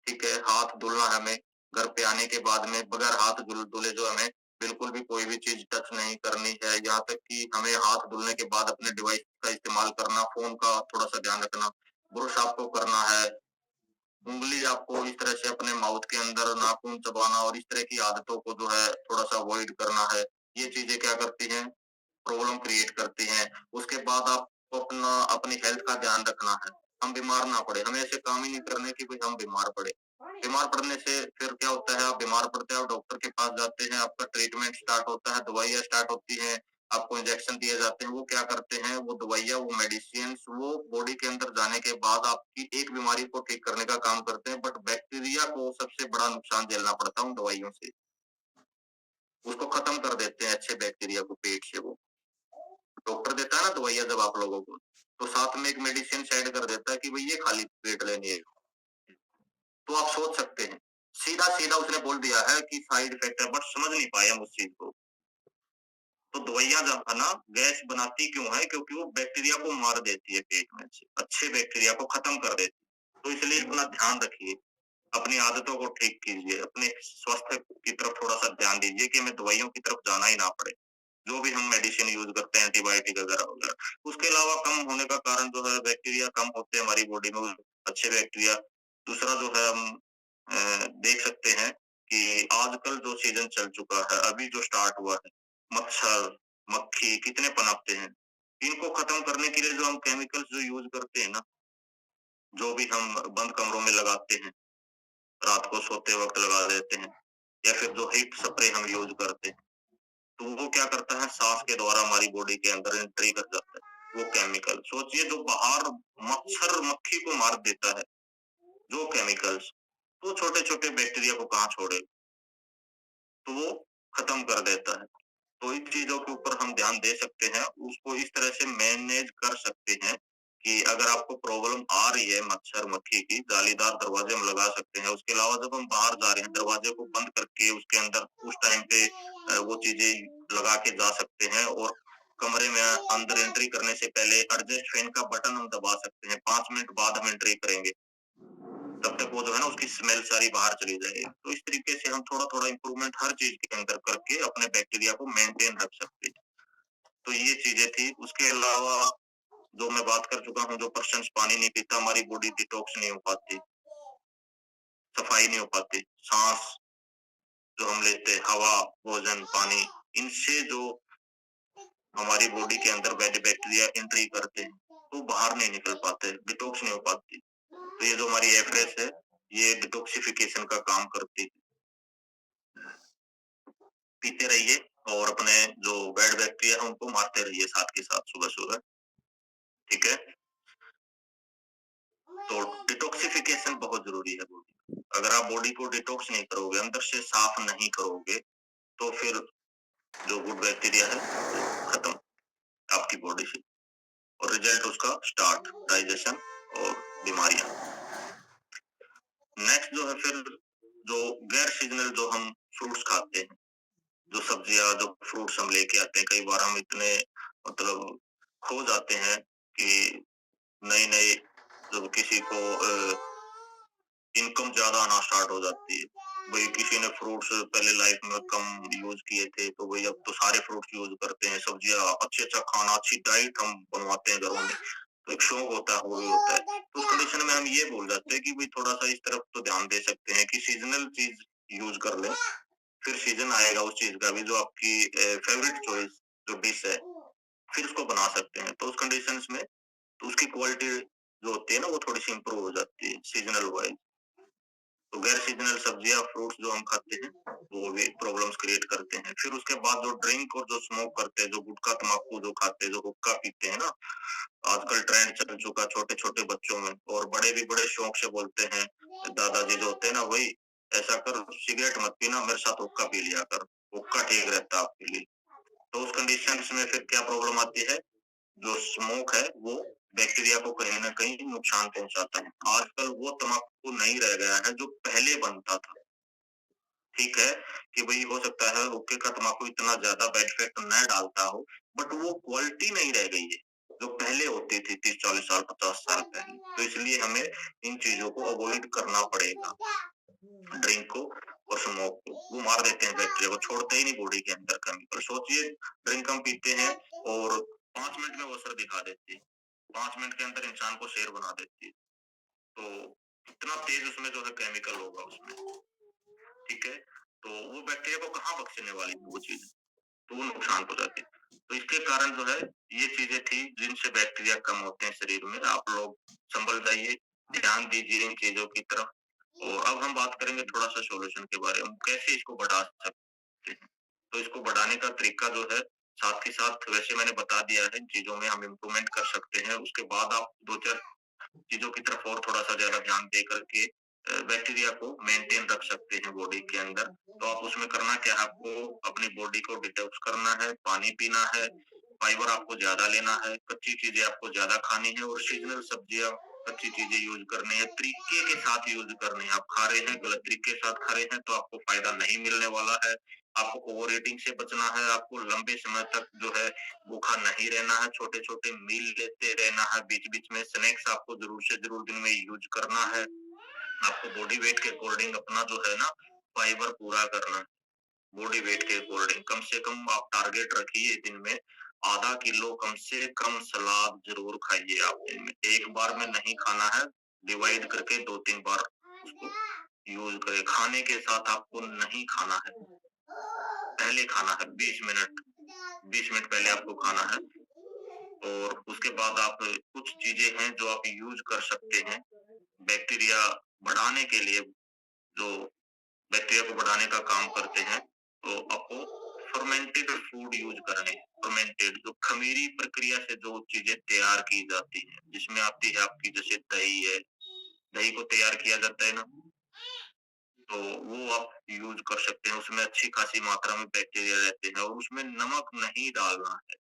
ठीक है? हाथ धुलना है हमें, घर पे आने के बाद में बगैर हाथ धुले जो हमें बिल्कुल भी कोई भी चीज़ टच नहीं करनी है, यहाँ तक कि हमें हाथ धुलने के बाद अपने डिवाइस का इस्तेमाल करना, फ़ोन का थोड़ा-सा ध्यान रखना, ब्रश आपको करना है, उँगली आपको इस तरह से अपने माउथ के अंदर नाखून चबाना और इस तरह की आदतों को जो है थोड़ा-सा अवॉइड करना है। ये चीज़ें क्या करती हैं, प्रॉब्लम क्रिएट करती हैं। उसके बाद आपको अपनी हेल्थ का ध्यान रखना है। हम बीमार ना पड़े, हमें ऐसे काम ही नहीं करने कि भई हम बीमार पड़े। बीमार पड़ने से फिर क्या होता है, आप बीमार पड़ते हैं, आप डॉक्टर के पास जाते हैं, आपका ट्रीटमेंट स्टार्ट होता है, दवाइयाँ स्टार्ट होती हैं, आपको इंजेक्शन दिए जाते हैं, वो क्या करते हैं, वो दवाइयाँ, वो मेडिसिन्स, वो बॉडी के अंदर जाने के बाद आपकी एक बीमारी को ठीक करने का काम करते हैं, बट बैक्टीरिया को सबसे बड़ा नुकसान झेलना पड़ता है उन दवाइयों से। उसको खत्म कर देते हैं अच्छे बैक्टीरिया को पेट से वो। डॉक्टर देता है ना दवाइयाँ जब आप लोगों को, तो साथ में एक मेडिसिन ऐड कर देता है कि भई ये खाली पेट लेनी है। तो आप सोच सकते हैं, सीधा-सीधा उसने बोल दिया है कि साइड इफेक्ट है, बट समझ नहीं पाए हम उस चीज़ को। तो दवाइयाँ जो है ना, गैस बनाती क्यों है? क्योंकि वो बैक्टीरिया को मार देती है पेट में से, अच्छे बैक्टीरिया को खत्म कर देती है। तो इसलिए अपना ध्यान रखिए, अपनी आदतों को ठीक कीजिए, अपने स्वास्थ्य की तरफ थोड़ा-सा ध्यान दीजिए कि हमें दवाइयों की तरफ जाना ही ना पड़े। जो भी हम मेडिसिन यूज़ करते हैं, एंटीबायोटिक वगैरह-वगैरह। उसके अलावा कम होने का कारण जो है बैक्टीरिया कम होते हैं हमारी बॉडी में, अच्छे बैक्टीरिया। दूसरा जो है हम देख सकते हैं कि आजकल जो सीज़न चल चुका है, अभी जो स्टार्ट हुआ है, मच्छर, मक्खी कितने पनपते हैं। इनको खत्म करने के लिए जो हम केमिकल्स जो यूज़ करते हैं ना, जो भी हम बंद कमरों में लगाते हैं, रात को सोते वक़्त लगा देते हैं, या फिर जो हीट स्प्रे हम यूज़ करते हैं, तो वो क्या करता है, सांस के द्वारा हमारी बॉडी के अंदर एंट्री कर जाता है, वो केमिकल। सोचिए जो बाहर मच्छर, मक्खी को मार देता है, जो केमिकल्स, वो छोटे-छोटे बैक्टीरिया को कहाँ छोड़े, तो वो खत्म कर देता है। तो इन चीज़ों के ऊपर हम ध्यान दे सकते हैं, उसको इस तरह से मैनेज कर सकते हैं कि अगर आपको प्रॉब्लम आ रही है मच्छर-मक्खी की, जालीदार दरवाजे हम लगा सकते हैं। उसके अलावा जब हम बाहर जा रहे हैं, दरवाजे को बंद करके उसके अंदर उस टाइम पे वो चीज़ें लगा के जा सकते हैं, और कमरे में अंदर एंट्री करने से पहले एडजस्ट फैन का बटन हम दबा सकते हैं। 5 मिनट बाद हम एंट्री करेंगे। तब तक वो जो है ना, उसकी स्मेल सारी बाहर चली जाएगी। तो इस तरीके से हम थोड़ा-थोड़ा इम्प्रूवमेंट हर चीज़ के अंदर करके अपने बैक्टीरिया को मेंटेन रख सकते हैं। तो ये चीज़ें थी। उसके अलावा जो मैं बात कर चुका हूँ, जो पर्सन्स पानी नहीं पीता, हमारी बॉडी डिटॉक्स नहीं हो पाती, सफाई नहीं हो पाती। साँस जो हम लेते हैं, हवा, भोजन, पानी, इनसे जो हमारी बॉडी के अंदर बैक्टीरिया एंट्री करते हैं, तो बाहर नहीं निकल पाते, डिटॉक्स नहीं हो पाती। तो ये जो हमारी एफ्रेस है, ये डिटॉक्सिफिकेशन का काम करती है। पीते रहिए, और अपने जो बैड बैक्टीरिया है उनको मारते रहिए साथ के साथ सुबह-सुबह, ठीक है? तो डिटॉक्सिफिकेशन बहुत ज़रूरी है बॉडी में। अगर आप बॉडी को डिटॉक्स नहीं करोगे, अंदर से साफ नहीं करोगे, तो फिर जो गुड बैक्टीरिया है, वो खत्म आपकी बॉडी से, और रिजल्ट उसका स्टार्ट डाइजेशन और बीमारियाँ। नेक्स्ट जो है फिर, जो गैर सीज़नल जो हम फ्रूट्स खाते हैं, जो सब्जियाँ, जो फ्रूट्स हम लेके आते हैं, कई बार हम इतने मतलब खो जाते हैं कि नए-नए, जब किसी को इनकम ज़्यादा आना स्टार्ट हो जाती है। भई किसी ने फ्रूट्स पहले लाइफ में कम यूज़ किए थे, तो भई अब तो सारे फ्रूट्स यूज़ करते हैं, सब्जियाँ, अच्छा-अच्छा खाना, अच्छी डाइट हम बनवाते हैं घरों में। तो एक शौक होता है, हॉबी होता है। तो उस कंडीशन में हम ये बोल जाते हैं कि भई थोड़ा-सा इस तरफ तो ध्यान दे सकते हैं कि सीज़नल चीज़ यूज़ कर लें। फिर सीज़न आएगा उस चीज़ का भी, जो आपकी फेवरेट चॉइस जो डिश है, फिर उसको बना सकते हैं। तो उस कंडीशंस में तो उसकी क्वालिटी जो होती है ना, वो थोड़ी-सी इम्प्रूव हो जाती है सीज़नल वाइज़। तो गैर सीज़नल सब्जियाँ, फ्रूट्स जो हम खाते हैं, वो भी प्रॉब्लम्स क्रिएट करते हैं। फिर उसके बाद जो ड्रिंक और जो स्मोक करते हैं, जो गुटखा, तम्बाकू जो खाते हैं, जो हुक्का पीते हैं ना, आजकल ट्रेंड चल चुका है छोटे-छोटे बच्चों में, और बड़े भी बड़े शौक से बोलते हैं, दादाजी जो होते हैं ना, वही, "ऐसा कर, सिगरेट मत पीना, मेरे साथ हुक्का पी लिया कर, हुक्का ठीक रहता है आपके लिए।" तो उस कंडीशंस में फिर क्या प्रॉब्लम आती है, जो स्मोक है वो बैक्टीरिया को कहीं न कहीं नुकसान पहुँचाता है। आजकल वो तम्बाकू नहीं रह गया है जो पहले बनता था। ठीक है कि भई हो सकता है हुक्के का तम्बाकू इतना ज़्यादा बैड इफेक्ट ना डालता हो, बट वो क्वालिटी नहीं रह गई है, जो पहले होती थी 30-40 साल, 50 साल पहले। तो इसलिए हमें इन चीज़ों को अवॉइड करना पड़ेगा। ड्रिंक को और स्मोक को, वो मार देते हैं बैक्टीरिया को, छोड़ते ही नहीं बॉडी के अंदर केमिकल। सोचिए, ड्रिंक हम पीते हैं और 5 मिनट में वो असर दिखा देती है। 5 मिनट के अंदर इंसान को शेर बना देती है। तो कितना तेज़ उसमें जो है केमिकल होगा उसमें, ठीक है? तो वो बैक्टीरिया को कहाँ बख्शने वाली है वो चीज़, तो वो नुकसान पहुँचाती है। तो इसके कारण जो है, ये चीज़ें थी जिनसे बैक्टीरिया कम होते हैं शरीर में। आप लोग संभल जाइए, ध्यान दीजिए इन चीज़ों की तरफ। और अब हम बात करेंगे थोड़ा-सा सॉल्यूशन के बारे में, कैसे इसको बढ़ा सकते हैं। तो इसको बढ़ाने का तरीका जो है, साथ ही साथ वैसे मैंने बता दिया है, इन चीज़ों में हम इम्प्रूवमेंट कर सकते हैं। उसके बाद आप 2-4 चीज़ों की तरफ और थोड़ा-सा ज़्यादा ध्यान दे कर के बैक्टीरिया को मेंटेन रख सकते हैं बॉडी के अंदर। तो आप उसमें करना क्या है, आपको अपनी बॉडी को डिटॉक्स करना है, पानी पीना है, फाइबर आपको ज़्यादा लेना है, कच्ची चीज़ें आपको ज़्यादा खानी है और सीज़नल सब्जियाँ, कच्ची चीज़ें यूज़ करनी है, तरीके के साथ यूज़ करनी है। आप खा रहे हैं, गलत तरीके के साथ खा रहे हैं, तो आपको फ़ायदा नहीं मिलने वाला है। आपको ओवर ईटिंग से बचना है, आपको लंबे समय तक जो है भूखा नहीं रहना है, छोटे-छोटे मील लेते रहना है, बीच-बीच में स्नैक्स आपको ज़रूर से ज़रूर दिन में यूज़ करना है। आपको बॉडी वेट के अकॉर्डिंग अपना जो है ना फाइबर पूरा करना है। बॉडी वेट के अकॉर्डिंग कम से कम आप टारगेट रखिए दिन में आधा किलो कम से कम सलाद ज़रूर खाइए आप दिन में। एक बार में नहीं खाना है, डिवाइड करके 2-3 बार उसको यूज़ करें। खाने के साथ आपको नहीं खाना है, पहले खाना है 20 मिनट पहले आपको खाना है। और उसके बाद आप कुछ चीज़ें हैं जो आप यूज़ कर सकते हैं, बैक्टीरिया बढ़ाने के लिए, जो बैक्टीरिया को बढ़ाने का काम करते हैं, तो आपको फर्मेंटेड फूड यूज़ करने हैं। फर्मेंटेड जो ख़मीरी प्रक्रिया से जो चीज़ें तैयार की जाती हैं, जिसमें आती है आपकी जैसे दही है, दही को तैयार किया जाता है ना, तो वो आप यूज़ कर सकते हैं, उसमें अच्छी खासी मात्रा में बैक्टीरिया रहते हैं और उसमें नमक नहीं डालना है।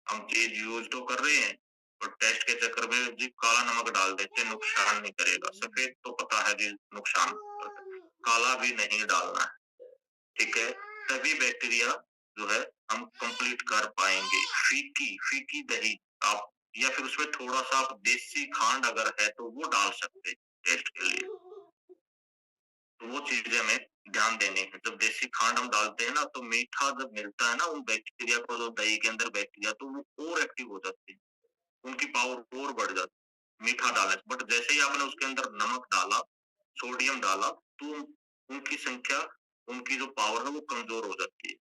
हम चीज़ यूज़ तो कर रहे हैं, और टेस्ट के चक्कर में जी काला नमक डाल देते हैं, नुकसान नहीं करेगा। सफ़ेद तो पता है जी नुकसान करता है, काला भी नहीं डालना है, ठीक है? तभी बैक्टीरिया जो है हम कंप्लीट कर पाएँगे। फीकी फीकी दही आप, या फिर उसमें थोड़ा-सा आप देसी खांड अगर है तो वो डाल सकते हैं टेस्ट के लिए। तो वो चीज़ें हमें ध्यान देनी है। जब देसी खांड हम डालते हैं ना, तो मीठा जब मिलता है ना उन बैक्टीरिया को, जो दही के अंदर बैक्टीरिया, तो वो और एक्टिव हो जाते हैं। उनकी पावर और बढ़ जाती है, मीठा डालने से। बट जैसे ही आपने उसके अंदर नमक डाला, सोडियम डाला, तो उनकी संख्या, उनकी जो पावर है वो कमज़ोर हो जाती है।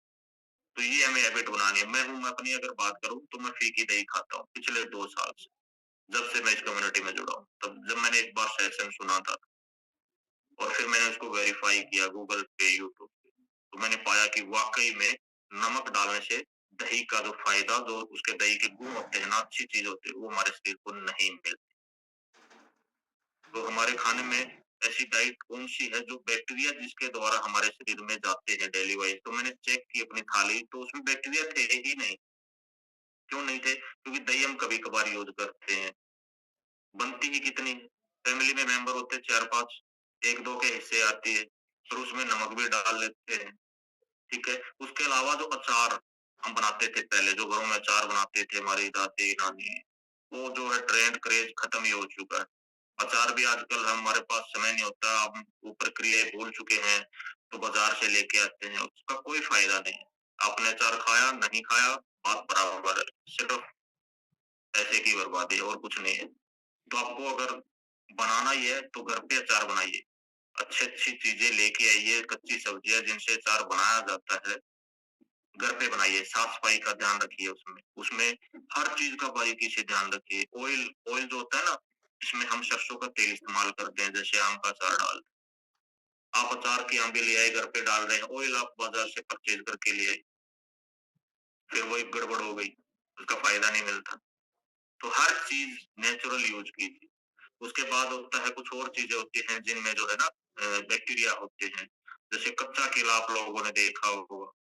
तो ये हमें हैबिट बनानी है। मैं अपनी अगर बात करूँ तो मैं फीकी दही खाता हूँ पिछले 2 साल से, जब से मैं इस कम्युनिटी में जुड़ा हूँ। तब जब मैंने एक बार सेशन सुना था और फिर मैंने उसको वेरीफ़ाई किया गूगल पे, यूट्यूब पे, तो मैंने पाया कि वाक़ई में नमक डालने से दही का जो फ़ायदा, जो उसके दही के गुण होते हैं ना, अच्छी चीज़ होती है, वो हमारे शरीर को नहीं मिलती। तो हमारे खाने में ऐसी डाइट कौन-सी है जो बैक्टीरिया जिसके द्वारा हमारे शरीर में जाते हैं डेली वाइज़, तो मैंने चेक की अपनी थाली, तो उसमें बैक्टीरिया थे ही नहीं। क्यों नहीं थे? क्योंकि दही हम कभी-कभार यूज़ करते हैं, बनती ही कितनी है? फैमिली में मेंबर होते हैं 4-5, 1-2 के हिस्से आती है, फिर उसमें नमक भी डाल लेते हैं, ठीक है? उसके अलावा जो अचार हम बनाते थे पहले, जो घरों में अचार बनाते थे हमारी दादी-नानी, वो जो है ट्रेंड क्रेज़ खत्म ही हो चुका है। अचार भी आजकल हमारे पास समय नहीं होता, हम वो प्रक्रियाएँ भूल चुके हैं, तो बाज़ार से लेके आते हैं, उसका कोई फ़ायदा नहीं है। आपने अचार खाया, नहीं खाया, बात बराबर है, सिर्फ़ पैसे की बर्बादी है और कुछ नहीं है। तो आपको अगर बनाना ही है, तो घर पे अचार बनाइए। अच्छी-अच्छी चीज़ें लेके आइए, कच्ची सब्जियाँ जिनसे अचार बनाया जाता है, घर पे बनाइए, साफ-सफाई का ध्यान रखिए उसमें। उसमें हर चीज़ का बारीकी से ध्यान रखिए। ऑयल ऑयल जो होता है ना, इसमें हम सरसों का तेल इस्तेमाल करते हैं, जैसे आम का अचार आप अचार की आम भी ले आए, घर पे डाल रहे हैं, ऑयल आप बाज़ार से परचेज़ करके ले आए, फिर वही गड़बड़ हो गई, उसका फ़ायदा नहीं मिलता। तो हर चीज़ नेचुरल यूज़ कीजिए। उसके बाद होता है, कुछ और चीज़ें होती हैं जिनमें जो है ना बैक्टीरिया होते हैं। जैसे कच्चा केला आप लोगों ने देखा होगा।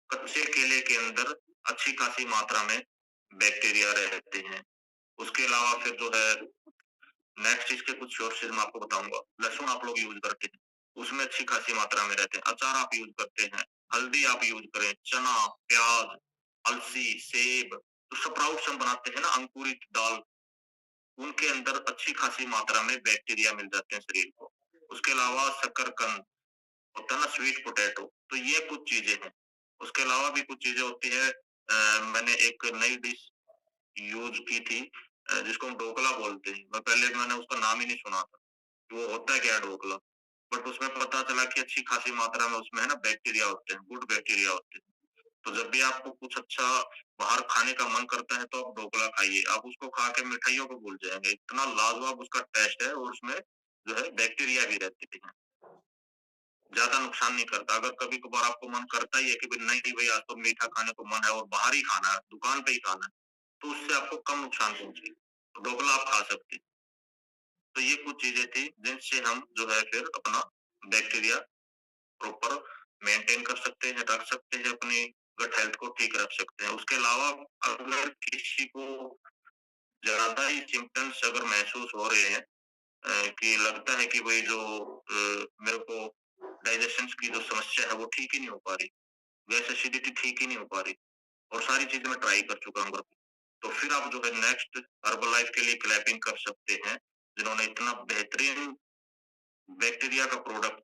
कच्चे केले के अंदर अच्छी खासी मात्रा में बैक्टीरिया रहते हैं। उसके अलावा फिर जो है नेक्स्ट इसके कुछ सोर्सेज़ मैं आपको बताऊँगा। लहसुन आप लोग यूज़ करते हैं, उसमें अच्छी खासी मात्रा में रहते हैं। अचार आप यूज़ करते हैं, हल्दी आप यूज़ करें, चना, प्याज़, अलसी, सेब, जो स्प्राउट्स हम बनाते हैं ना, अंकुरित दाल, उनके अंदर अच्छी खासी मात्रा में बैक्टीरिया मिल जाते हैं शरीर को। उसके अलावा शकरकंद होता है ना, स्वीट पोटैटो, तो ये कुछ चीज़ें हैं। उसके अलावा भी कुछ चीज़ें होती हैं। मैंने एक नई डिश यूज़ की थी, जिसको हम ढोकला बोलते हैं। मैंने उसका नाम ही नहीं सुना था, कि वो होता है क्या ढोकला? बट उसमें पता चला कि अच्छी खासी मात्रा में उसमें है ना बैक्टीरिया होते हैं, गुड बैक्टीरिया होते हैं। तो जब भी आपको कुछ अच्छा बाहर खाने का मन करता है, तो आप ढोकला खाइए। आप उसको खा के मिठाइयों को भूल जाएँगे। इतना लाजवाब उसका टेस्ट है और उसमें जो है बैक्टीरिया भी रहते हैं। ज्यादा नुकसान नहीं करता। अगर कभी कभार आपको मन करता ही है कि भाई नहीं भाई आज तो मीठा खाने को मन है और बाहर ही खाना है, दुकान पे ही खाना है, तो उससे आपको कम नुकसान पहुंचेगी। तो ढोकला आप खा सकते हैं। तो ये कुछ चीजें थी जिनसे हम जो है फिर अपना बैक्टीरिया प्रॉपर मेंटेन कर सकते हैं, रख सकते हैं, अपनी गट हेल्थ को ठीक रख सकते हैं। उसके अलावा अगर किसी को ज्यादा ही सिम्टम्स अगर महसूस हो रहे हैं, कि लगता है कि भाई जो मेरे को डाइजेशन की जो समस्या है वो ठीक ही नहीं हो पा रही, गैस एसिडिटी ठीक ही नहीं हो पा रही, और सारी चीजें मैं ट्राई कर चुका हूँ, तो फिर आप जो है नेक्स्ट हर्बल लाइफ के लिए क्लैपिंग कर सकते हैं, जिन्होंने इतना बेहतरीन बैक्टीरिया का प्रोडक्ट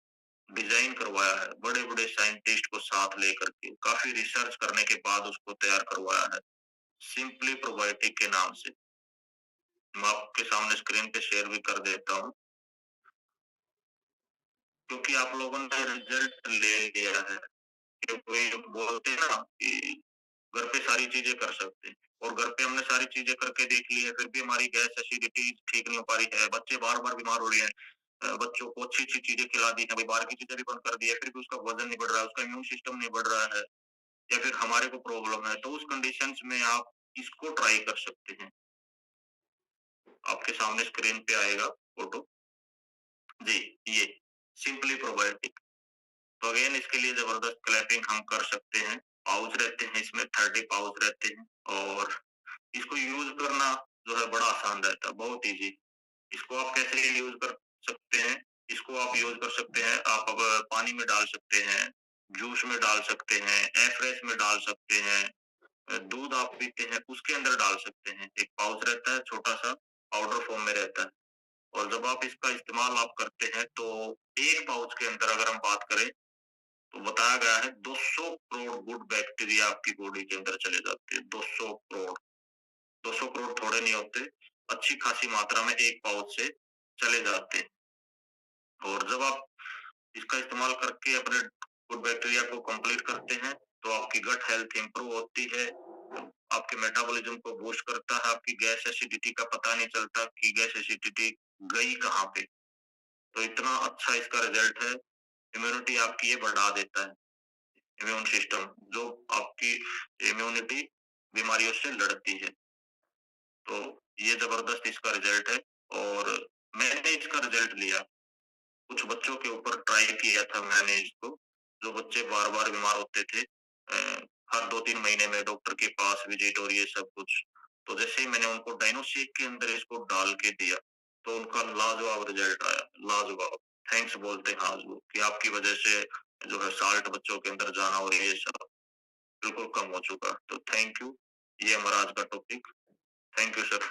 डिजाइन करवाया है, बड़े बड़े साइंटिस्ट को साथ लेकर के काफी रिसर्च करने के बाद उसको तैयार करवाया है, सिंपली प्रोबायोटिक के नाम से। मैं आपके सामने स्क्रीन पे शेयर भी कर देता हूँ, क्योंकि आप लोगों ने रिजल्ट ले लिया है। कोई बोलते हैं ना कि घर पे सारी चीजें कर सकते हैं, और घर पे हमने सारी चीजें करके देख ली है, फिर भी हमारी गैस एसिडिटी ठीक नहीं हो पा रही है, बच्चे बार बार बीमार हो रहे हैं, बच्चों को अच्छी अच्छी चीजें खिला दी है, भाई बाहर की चीजें भी बंद कर दी है, फिर भी उसका वजन नहीं बढ़ रहा है, उसका इम्यून सिस्टम नहीं बढ़ रहा है, या फिर हमारे को प्रॉब्लम है, तो उस कंडीशन में आप इसको ट्राई कर सकते हैं। आपके सामने स्क्रीन पे आएगा फोटो जी, ये सिंपली प्रोबायोटिक। तो अगेन इसके लिए जबरदस्त क्लैपिंग हम कर सकते हैं। पाउच रहते हैं इसमें, 30 पाउच रहते हैं, और इसको यूज करना जो है बड़ा आसान रहता है, बहुत इजी। इसको आप कैसे यूज कर सकते हैं? इसको आप यूज कर सकते हैं, आप अब पानी में डाल सकते हैं, जूस में डाल सकते हैं, एफ्रेश में डाल सकते हैं, दूध आप पीते हैं उसके अंदर डाल सकते हैं। एक पाउच रहता है छोटा सा, पाउडर फॉर्म में रहता है, और जब आप इसका इस्तेमाल आप करते हैं तो एक पाउच के अंदर अगर हम बात करें तो बताया गया है 200 करोड़ गुड बैक्टीरिया आपकी बॉडी के अंदर चले जाते हैं। 200 करोड़, 200 करोड़ थोड़े नहीं होते, अच्छी खासी मात्रा में एक पाउच से चले जाते हैं। और जब आप इसका इस्तेमाल करके अपने गुड बैक्टीरिया को कंप्लीट करते हैं तो आपकी गट हेल्थ इंप्रूव होती है, आपके मेटाबॉलिज्म को बूस्ट करता है, आपकी गैस एसिडिटी का पता नहीं चलता कि गैस एसिडिटी गई कहाँ पे। तो इतना अच्छा इसका रिजल्ट है। इम्यूनिटी आपकी ये बढ़ा देता है, इम्यून सिस्टम जो आपकी इम्यूनिटी बीमारियों से लड़ती है। तो ये जबरदस्त इसका रिजल्ट है, और मैंने इसका रिजल्ट लिया, कुछ बच्चों के ऊपर ट्राई किया था मैंने इसको, जो बच्चे बार बार बीमार होते थे, हर 2-3 महीने में डॉक्टर के पास विजिट और ये सब कुछ। तो जैसे ही मैंने उनको डाइनोशेक के अंदर इसको डाल के दिया तो उनका लाजवाब रिजल्ट आया, लाजवाब। थैंक्स बोलते हैं आज वो, कि आपकी वजह से जो है साल्ट बच्चों के अंदर जाना और ये सब बिल्कुल कम हो चुका। तो थैंक यू, ये हमारा आज का topic. Thank you sir.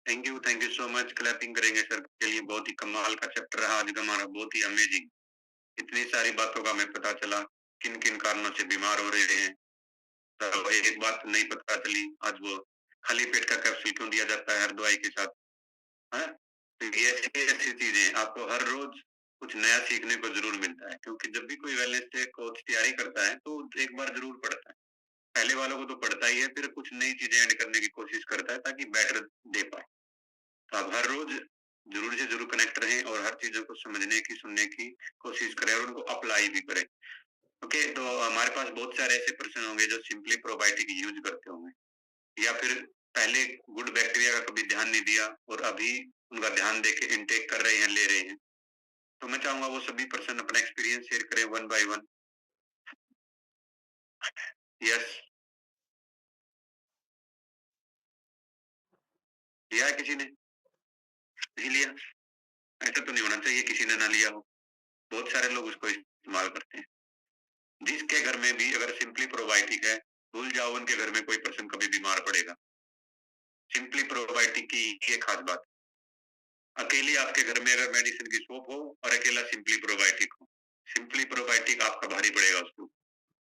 Thank you so much. Clapping करेंगे सर के लिए, बहुत ही कमाल का चैप्टर रहा आज का हमारा, बहुत ही अमेजिंग। इतनी सारी बातों का हमें पता चला, किन किन कारणों से बीमार हो रहे हैं। तो एक बात नहीं पता चली आज, वो खाली पेट का कैप्सूल क्यों दिया जाता है हर दवाई के साथ, है? तो ये ऐसी चीजें आपको हर रोज कुछ नया सीखने को जरूर मिलता है, क्योंकि जब भी कोई वेलनेस से कोच तैयारी करता है तो एक बार जरूर पढ़ता है, पहले वालों को तो पढ़ता ही है, फिर कुछ नई चीजें ऐड करने की कोशिश करता है ताकि बेटर दे पाए। तो आप हर रोज जरूर से जरूर कनेक्ट रहें और हर चीजों को समझने की, सुनने की कोशिश करें और उनको अप्लाई भी करें। ओके, तो हमारे पास बहुत सारे ऐसे पर्सन होंगे जो सिंपली प्रोबायोटिक यूज करते होंगे, या फिर पहले गुड बैक्टीरिया का कभी ध्यान नहीं दिया और अभी उनका ध्यान देके इनटेक कर रहे हैं, ले रहे हैं। तो मैं चाहूंगा वो सभी पर्सन अपना एक्सपीरियंस शेयर करें वन बाय वन। यस, लिया है किसी ने? नहीं लिया? ऐसा तो नहीं होना चाहिए किसी ने ना लिया हो, बहुत सारे लोग उसको इस्तेमाल करते हैं। जिसके घर में भी अगर सिंपली प्रोबायोटिक है, भूल जाओ उनके घर में कोई पर्सन कभी बीमार पड़ेगा। सिंपली प्रोबायोटिक की ये खास बात, अकेली आपके घर में अगर मेडिसिन की शॉप हो और अकेला सिंपली प्रोबायोटिक हो, सिंपली प्रोबायोटिक आपका भारी पड़ेगा उसको,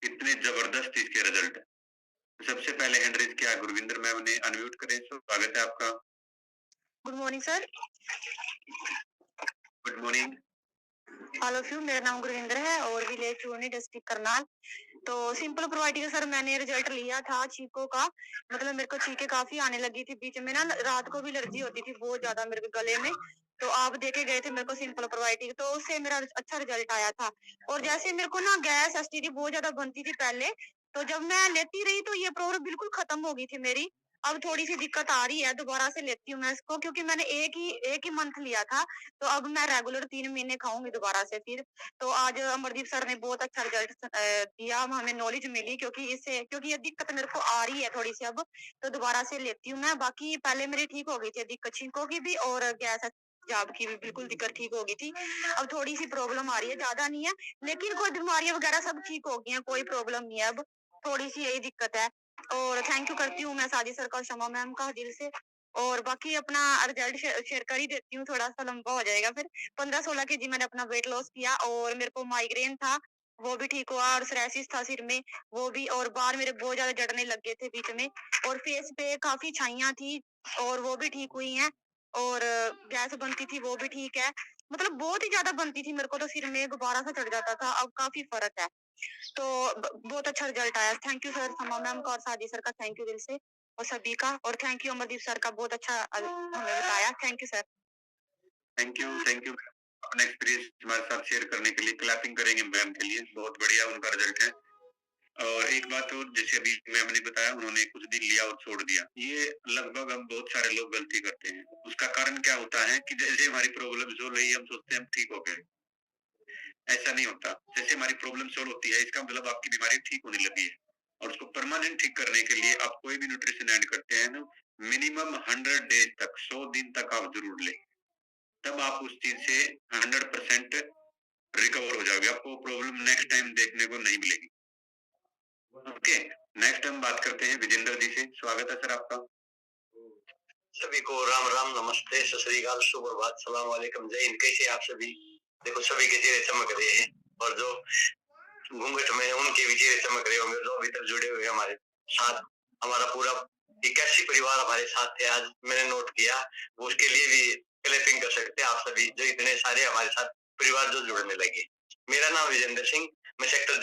इतने जबरदस्त इसके रिजल्ट है। सबसे पहले हैंड रेज किया गुरविंदर मैम ने, अनम्यूट करें, स्वागत है आपका। Good morning sir. Good morning all of you. मेरा नाम गुरविंदर है और विलेज चूरनी, डिस्ट्रिक्ट करनाल। तो सिंपल प्रोवाइडिंग सर मैंने रिजल्ट लिया था चीकों का, मतलब मेरे को चीखें काफ़ी आने लगी थी बीच में ना, रात को भी एलर्जी होती थी बहुत ज़्यादा मेरे को गले में। तो आप देके गए थे मेरे को सिंपल प्रोवाइडिंग, तो उससे मेरा अच्छा रिजल्ट आया था। और जैसे मेरे को ना गैस एसटीडी बहुत ज़्यादा बनती थी पहले, तो जब मैं लेती रही तो ये प्रॉब्लम बिल्कुल खत्म हो गई थी मेरी। अब थोड़ी-सी दिक्कत आ रही है, दोबारा से लेती हूँ मैं इसको क्योंकि मैंने एक ही मंथ लिया था, तो अब मैं रेगुलर 3 महीने खाऊँगी दोबारा से फिर। तो आज अमरदीप सर ने बहुत अच्छा रिजल्ट दिया, हमें नॉलेज मिली क्योंकि ये दिक्कत मेरे को आ रही है थोड़ी-सी अब, तो दोबारा से लेती हूँ मैं। बाकी पहले मेरी ठीक हो गई थी दिक्कत छींकों की भी और गैस तेज़ाब की भी बिल्कुल दिक्कत ठीक हो गई थी। अब थोड़ी-सी प्रॉब्लम आ रही है, ज़्यादा नहीं है, लेकिन कोई बीमारियाँ वगैरह सब ठीक हो गई हैं, कोई प्रॉब्लम नहीं है अब, थोड़ी-सी यही दिक्कत है। और थैंक यू करती हूँ मैं साजिद सर का और शमा मैम का दिल से। और बाकी अपना रिजल्ट शेयर कर ही देती हूँ, थोड़ा-सा लंबा हो जाएगा फिर। 15-16 केजी मैंने अपना वेट लॉस किया और मेरे को माइग्रेन था, वो भी ठीक हुआ और सोरायसिस था सिर में, वो भी। और बाल मेरे बहुत ज़्यादा झड़ने लग गए थे बीच में और फेस पे काफ़ी छाइयाँ थी और वो भी ठीक हुई हैं। और गैस बनती थी वो भी ठीक है। मतलब बहुत ही ज़्यादा बनती थी, मेरे को तो सिर में गुब्बारा सा चढ़ जाता था, अब काफ़ी फ़र्क है। तो बहुत अच्छा रिजल्ट आया। थैंक यू सर, समा मैम का और सादी सर का थैंक यू दिल से और सभी का। और थैंक यू अमरदीप सर का, बहुत अच्छा हमें बताया। Thank you sir. Thank you अपना एक्सपीरियंस हमारे साथ शेयर करने के लिए। क्लैपिंग करेंगे मैम के लिए, बहुत बढ़िया उनका रिजल्ट है। और एक बात और, जैसे अभी मैम ने बताया उन्होंने कुछ दिन लिया और छोड़ दिया, ये लगभग हम बहुत सारे लोग गलती करते हैं। उसका कारण क्या होता है कि जैसे हमारी प्रॉब्लम सोल्व हुई हम सोचते हैं हम ठीक हो गए, ऐसा नहीं होता। जैसे हमारी प्रॉब्लम सोल्व होती है इसका मतलब आपकी बीमारी ठीक होने लगी है। और उसको परमानेंट ठीक करने के लिए आप कोई भी न्यूट्रिशन ऐड करते हैं ना, मिनिमम 100 डेज तक, 100 दिन तक आप जरूर लें, तब आप उस चीज से 100% रिकवर हो जाओगे, आपको प्रॉब्लम नेक्स्ट टाइम देखने को नहीं मिलेगी। ओके, नेक्स्ट हम बात करते हैं विजेंद्र जी से। स्वागत है सर आपका। सभी को राम राम, नमस्ते, सत श्री अकाल, सुप्रभात, सलाम वालेकुम, जय हिंद। कैसे आप सभी? देखो सभी के चेहरे चमक रहे हैं और जो घूंघट में है उनके भी चेहरे चमक रहे होंगे, जो अभी तक जुड़े हुए हमारे साथ। हमारा पूरा 81 परिवार हमारे साथ थे आज, मैंने नोट किया। उसके लिए भी क्लैपिंग कर सकते हैं आप सभी, जो इतने सारे हमारे साथ परिवार जो जुड़ने लगे। मेरा नाम विजेंद्र सिंह, मैं सेक्टर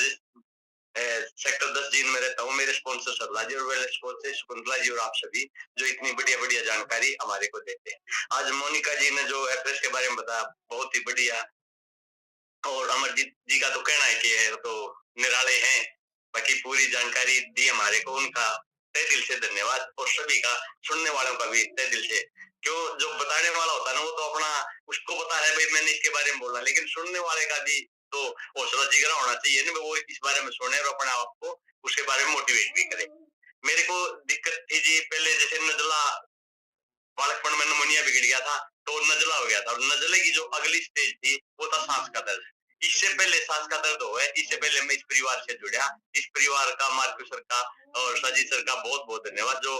10 जीन में रहता हूँ। मेरे स्पॉन्सर सरलाजी और वेलनेस कोच से शकुंतला जी और आप सभी, जो इतनी बढ़िया बढ़िया जानकारी हमारे को देते हैं। आज मोनिका जी ने जो एड्रेस के बारे में बताया, बहुत ही बढ़िया। और अमरजीत जी का तो कहना है कि है तो निराले हैं, बाकी पूरी जानकारी दी हमारे को, उनका तहे दिल से धन्यवाद। और सभी का, सुनने वालों का भी तहे दिल से। क्यों, जो बताने वाला होता है ना वो तो अपना उसको पता है भाई मैंने इसके बारे में बोला, लेकिन सुनने वाले का भी तो हौसला जिगरा होना चाहिए ना, वो इस बारे में सुने और अपने आप को उसके बारे में मोटिवेट भी करे। मेरे को दिक्कत थी जी पहले, जैसे नजला, बालकपन में निमोनिया बिगड़ गया था तो नजला हो गया था, और नजले की जो अगली स्टेज थी वो था सांस का दर्द। इससे पहले सांस का दर्द हो गया, इससे पहले मैं इस परिवार से जुड़ा। इस परिवार का, मार्कू सर का और साजिद सर का बहुत बहुत धन्यवाद, जो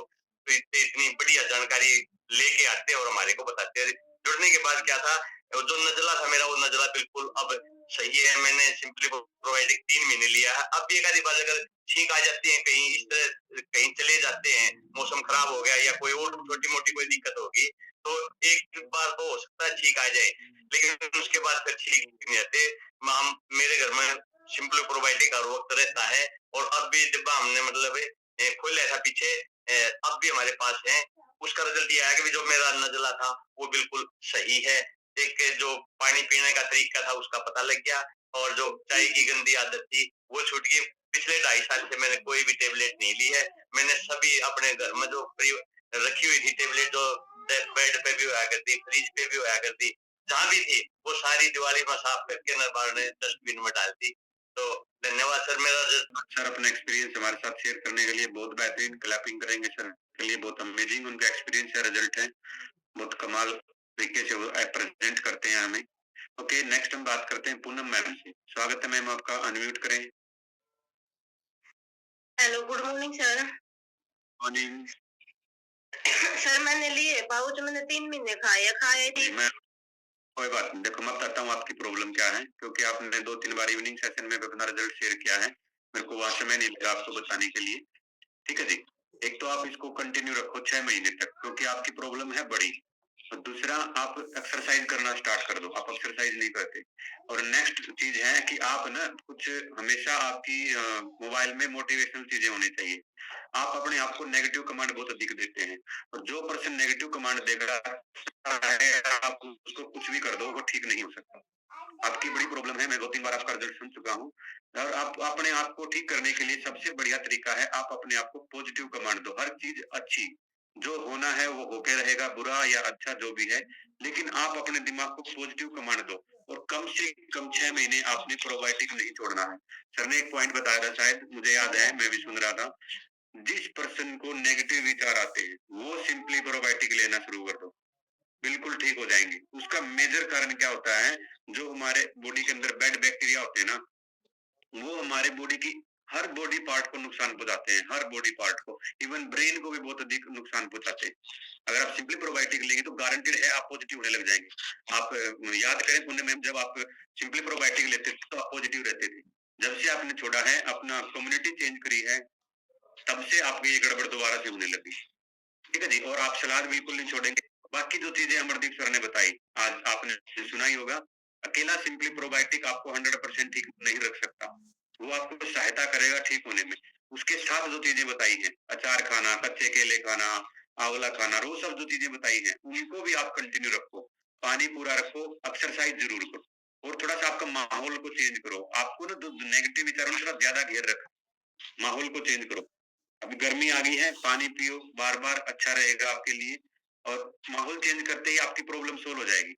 इतनी बढ़िया जानकारी लेके आते और हमारे को बताते। जुड़ने के बाद क्या था, जो नजला था मेरा, वो नजला बिल्कुल अब सही है। मैंने सिंपली प्रोवाइडिंग 3 महीने लिया है। अब भी एक आधी बार अगर छींक आ जाती है कहीं, इस तरह कहीं चले जाते हैं, मौसम खराब हो गया या कोई और छोटी मोटी कोई दिक्कत होगी, तो एक बार तो हो सकता है छींक आ जाए, लेकिन उसके बाद फिर छींक नहीं आते। मेरे घर में सिंपली प्रोबायोटिक हर वक्त रहता है, और अब भी डिब्बा हमने मतलब खोला था पीछे, अब भी हमारे पास है। उसका रिजल्ट ये आया कि जो मेरा नजला था वो बिल्कुल सही है। एक जो पानी पीने का तरीका था उसका पता लग गया, और जो चाय की गंदी आदत थी वो छूट गई। पिछले 2.5 साल से मैंने कोई भी टेबलेट नहीं ली है। मैंने सभी अपने घर में जो रखी हुई थी टेबलेट, जो बेड पे भी होया करती, फ्रिज पे भी होया करती, जहाँ भी थी, वो सारी दिवाली में साफ करके न बाहर ने डस्टबिन में डाल दी। तो धन्यवाद सर। मेरा सर अपना एक्सपीरियंस हमारे साथ शेयर करने के लिए बहुत बेहतरीन। क्लैपिंग करेंगे सर के लिए, बहुत अमेजिंग उनका एक्सपीरियंस है, रिजल्ट है, बहुत कमाल तरीके से वो प्रेजेंट करते हैं हमें। ओके, नेक्स्ट हम बात करते हैं पूनम मैम से। स्वागत है मैम आपका, अनम्यूट करें। Hello, good morning sir. Morning sir. मैंने लिए पाउच, मैंने 3 महीने खाए थी। कोई बात नहीं, देखो मैं बताता हूँ आपकी प्रॉब्लम क्या है, क्योंकि आपने 2-3 बार इवनिंग सेशन में अपना रिजल्ट शेयर किया है, मेरे को वहां समय नहीं लगा आपको बताने के लिए। ठीक है जी, एक तो आप इसको कंटिन्यू रखो 6 महीने तक, क्योंकि आपकी प्रॉब्लम है बड़ी। और दूसरा आप एक्सरसाइज करना स्टार्ट कर दो, आप एक्सरसाइज नहीं करते। और नेक्स्ट चीज है कि आप ना कुछ हमेशा आपकी मोबाइल में मोटिवेशनल चीजें होनी चाहिए। आप अपने आप को नेगेटिव कमांड बहुत अधिक देते हैं, और जो पर्सन नेगेटिव कमांड देगा आप उसको कुछ भी कर दो वो ठीक नहीं हो सकता। आपकी बड़ी प्रॉब्लम है, मैं 2-3 बार आपका रिजल्ट सुन चुका हूँ। और आप अपने आप को ठीक करने के लिए सबसे बढ़िया तरीका है, आप अपने आप को पॉजिटिव कमांड दो, हर चीज अच्छी, जो होना है वो होके रहेगा, बुरा या अच्छा जो भी है, लेकिन आप अपने दिमाग को पॉजिटिव कमांड दो। और कम से कम 6 महीने आपने प्रोबायोटिक नहीं छोड़ना है। सर ने एक पॉइंट बताया था, शायद मुझे याद है, मैं भी सुन रहा था, जिस पर्सन को नेगेटिव विचार आते हैं वो सिंपली प्रोबायोटिक लेना शुरू कर दो, बिल्कुल ठीक हो जाएंगे। उसका मेजर कारण क्या होता है, जो हमारे बॉडी के अंदर बैड बैक्टीरिया होते हैं ना, वो हमारे बॉडी की हर बॉडी पार्ट को नुकसान पहुंचाते हैं, हर बॉडी पार्ट को, इवन ब्रेन को भी बहुत अधिक नुकसान पहुंचाते हैं। अगर आप सिंपली प्रोबायोटिक लेंगे तो गारंटेड है आप पॉजिटिव होने लग जाएंगे। आप याद करें पुण्य मैम, जब आप सिंपली प्रोबायोटिक लेते थे तो आप पॉजिटिव रहते थे। जब से आपने छोड़ा है, अपना कम्युनिटी चेंज करी है, तब से आपकी ये गड़बड़ दोबारा से होने लगी। ठीक है जी। और आप सलाद बिल्कुल नहीं छोड़ेंगे। बाकी जो चीजें अमरदीप सर ने बताई, आज आपने सुना ही होगा, अकेला सिंपली प्रोबायोटिक आपको 100% ठीक नहीं रख सकता, वो आपको सहायता करेगा ठीक होने में। उसके साथ जो चीजें बताई हैं, अचार खाना, कच्चे केले खाना, आंवला खाना, वो सब जो चीजें बताई हैं उनको भी आप कंटिन्यू रखो, पानी पूरा रखो, एक्सरसाइज जरूर करो, और थोड़ा सा आपका माहौल को चेंज करो। आपको ना जो नेगेटिव विचारों ने थोड़ा ज्यादा घेर रखा, माहौल को चेंज करो। अभी गर्मी आ गई है, पानी पियो बार बार, अच्छा रहेगा आपके लिए। और माहौल चेंज करते ही आपकी प्रॉब्लम सोल्व हो जाएगी।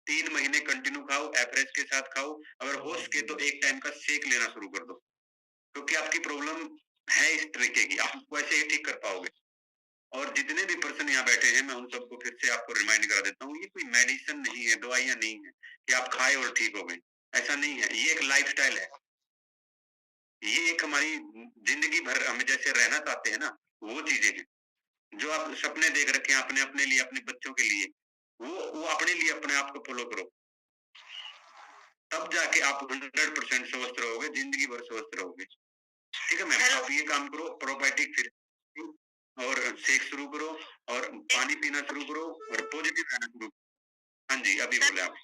3 महीने कंटिन्यू खाओ, एवरेज के साथ खाओ, अगर हो सके तो एक टाइम का शेक लेना शुरू कर दो, क्योंकि आपकी प्रॉब्लम है इस तरीके की, आप वैसे ही ठीक कर पाओगे। और जितने भी पर्सन यहाँ बैठे हैं, मैं उन सबको फिर से आपको रिमाइंड करा देता हूँ, ये कोई मेडिसिन नहीं है, दवाइयां नहीं है कि आप खाए और ठीक हो गए, ऐसा नहीं है। ये एक लाइफस्टाइल है, ये एक हमारी जिंदगी भर हम जैसे रहना चाहते हैं ना, वो चीजें हैं। जो आप सपने देख रखे हैं अपने अपने लिए, अपने बच्चों के लिए, वो अपने लिए अपने आप को फॉलो करो, तब जाके आप 100% स्वस्थ रहोगे, जिंदगी भर स्वस्थ रहोगे। ठीक है मैम, आप ये काम करो, प्रोबायोटिक फिर और शेक शुरू करो, और पानी पीना शुरू करो, और पॉजिटिव रहना शुरू करो। हाँ जी, अभी बोले आप।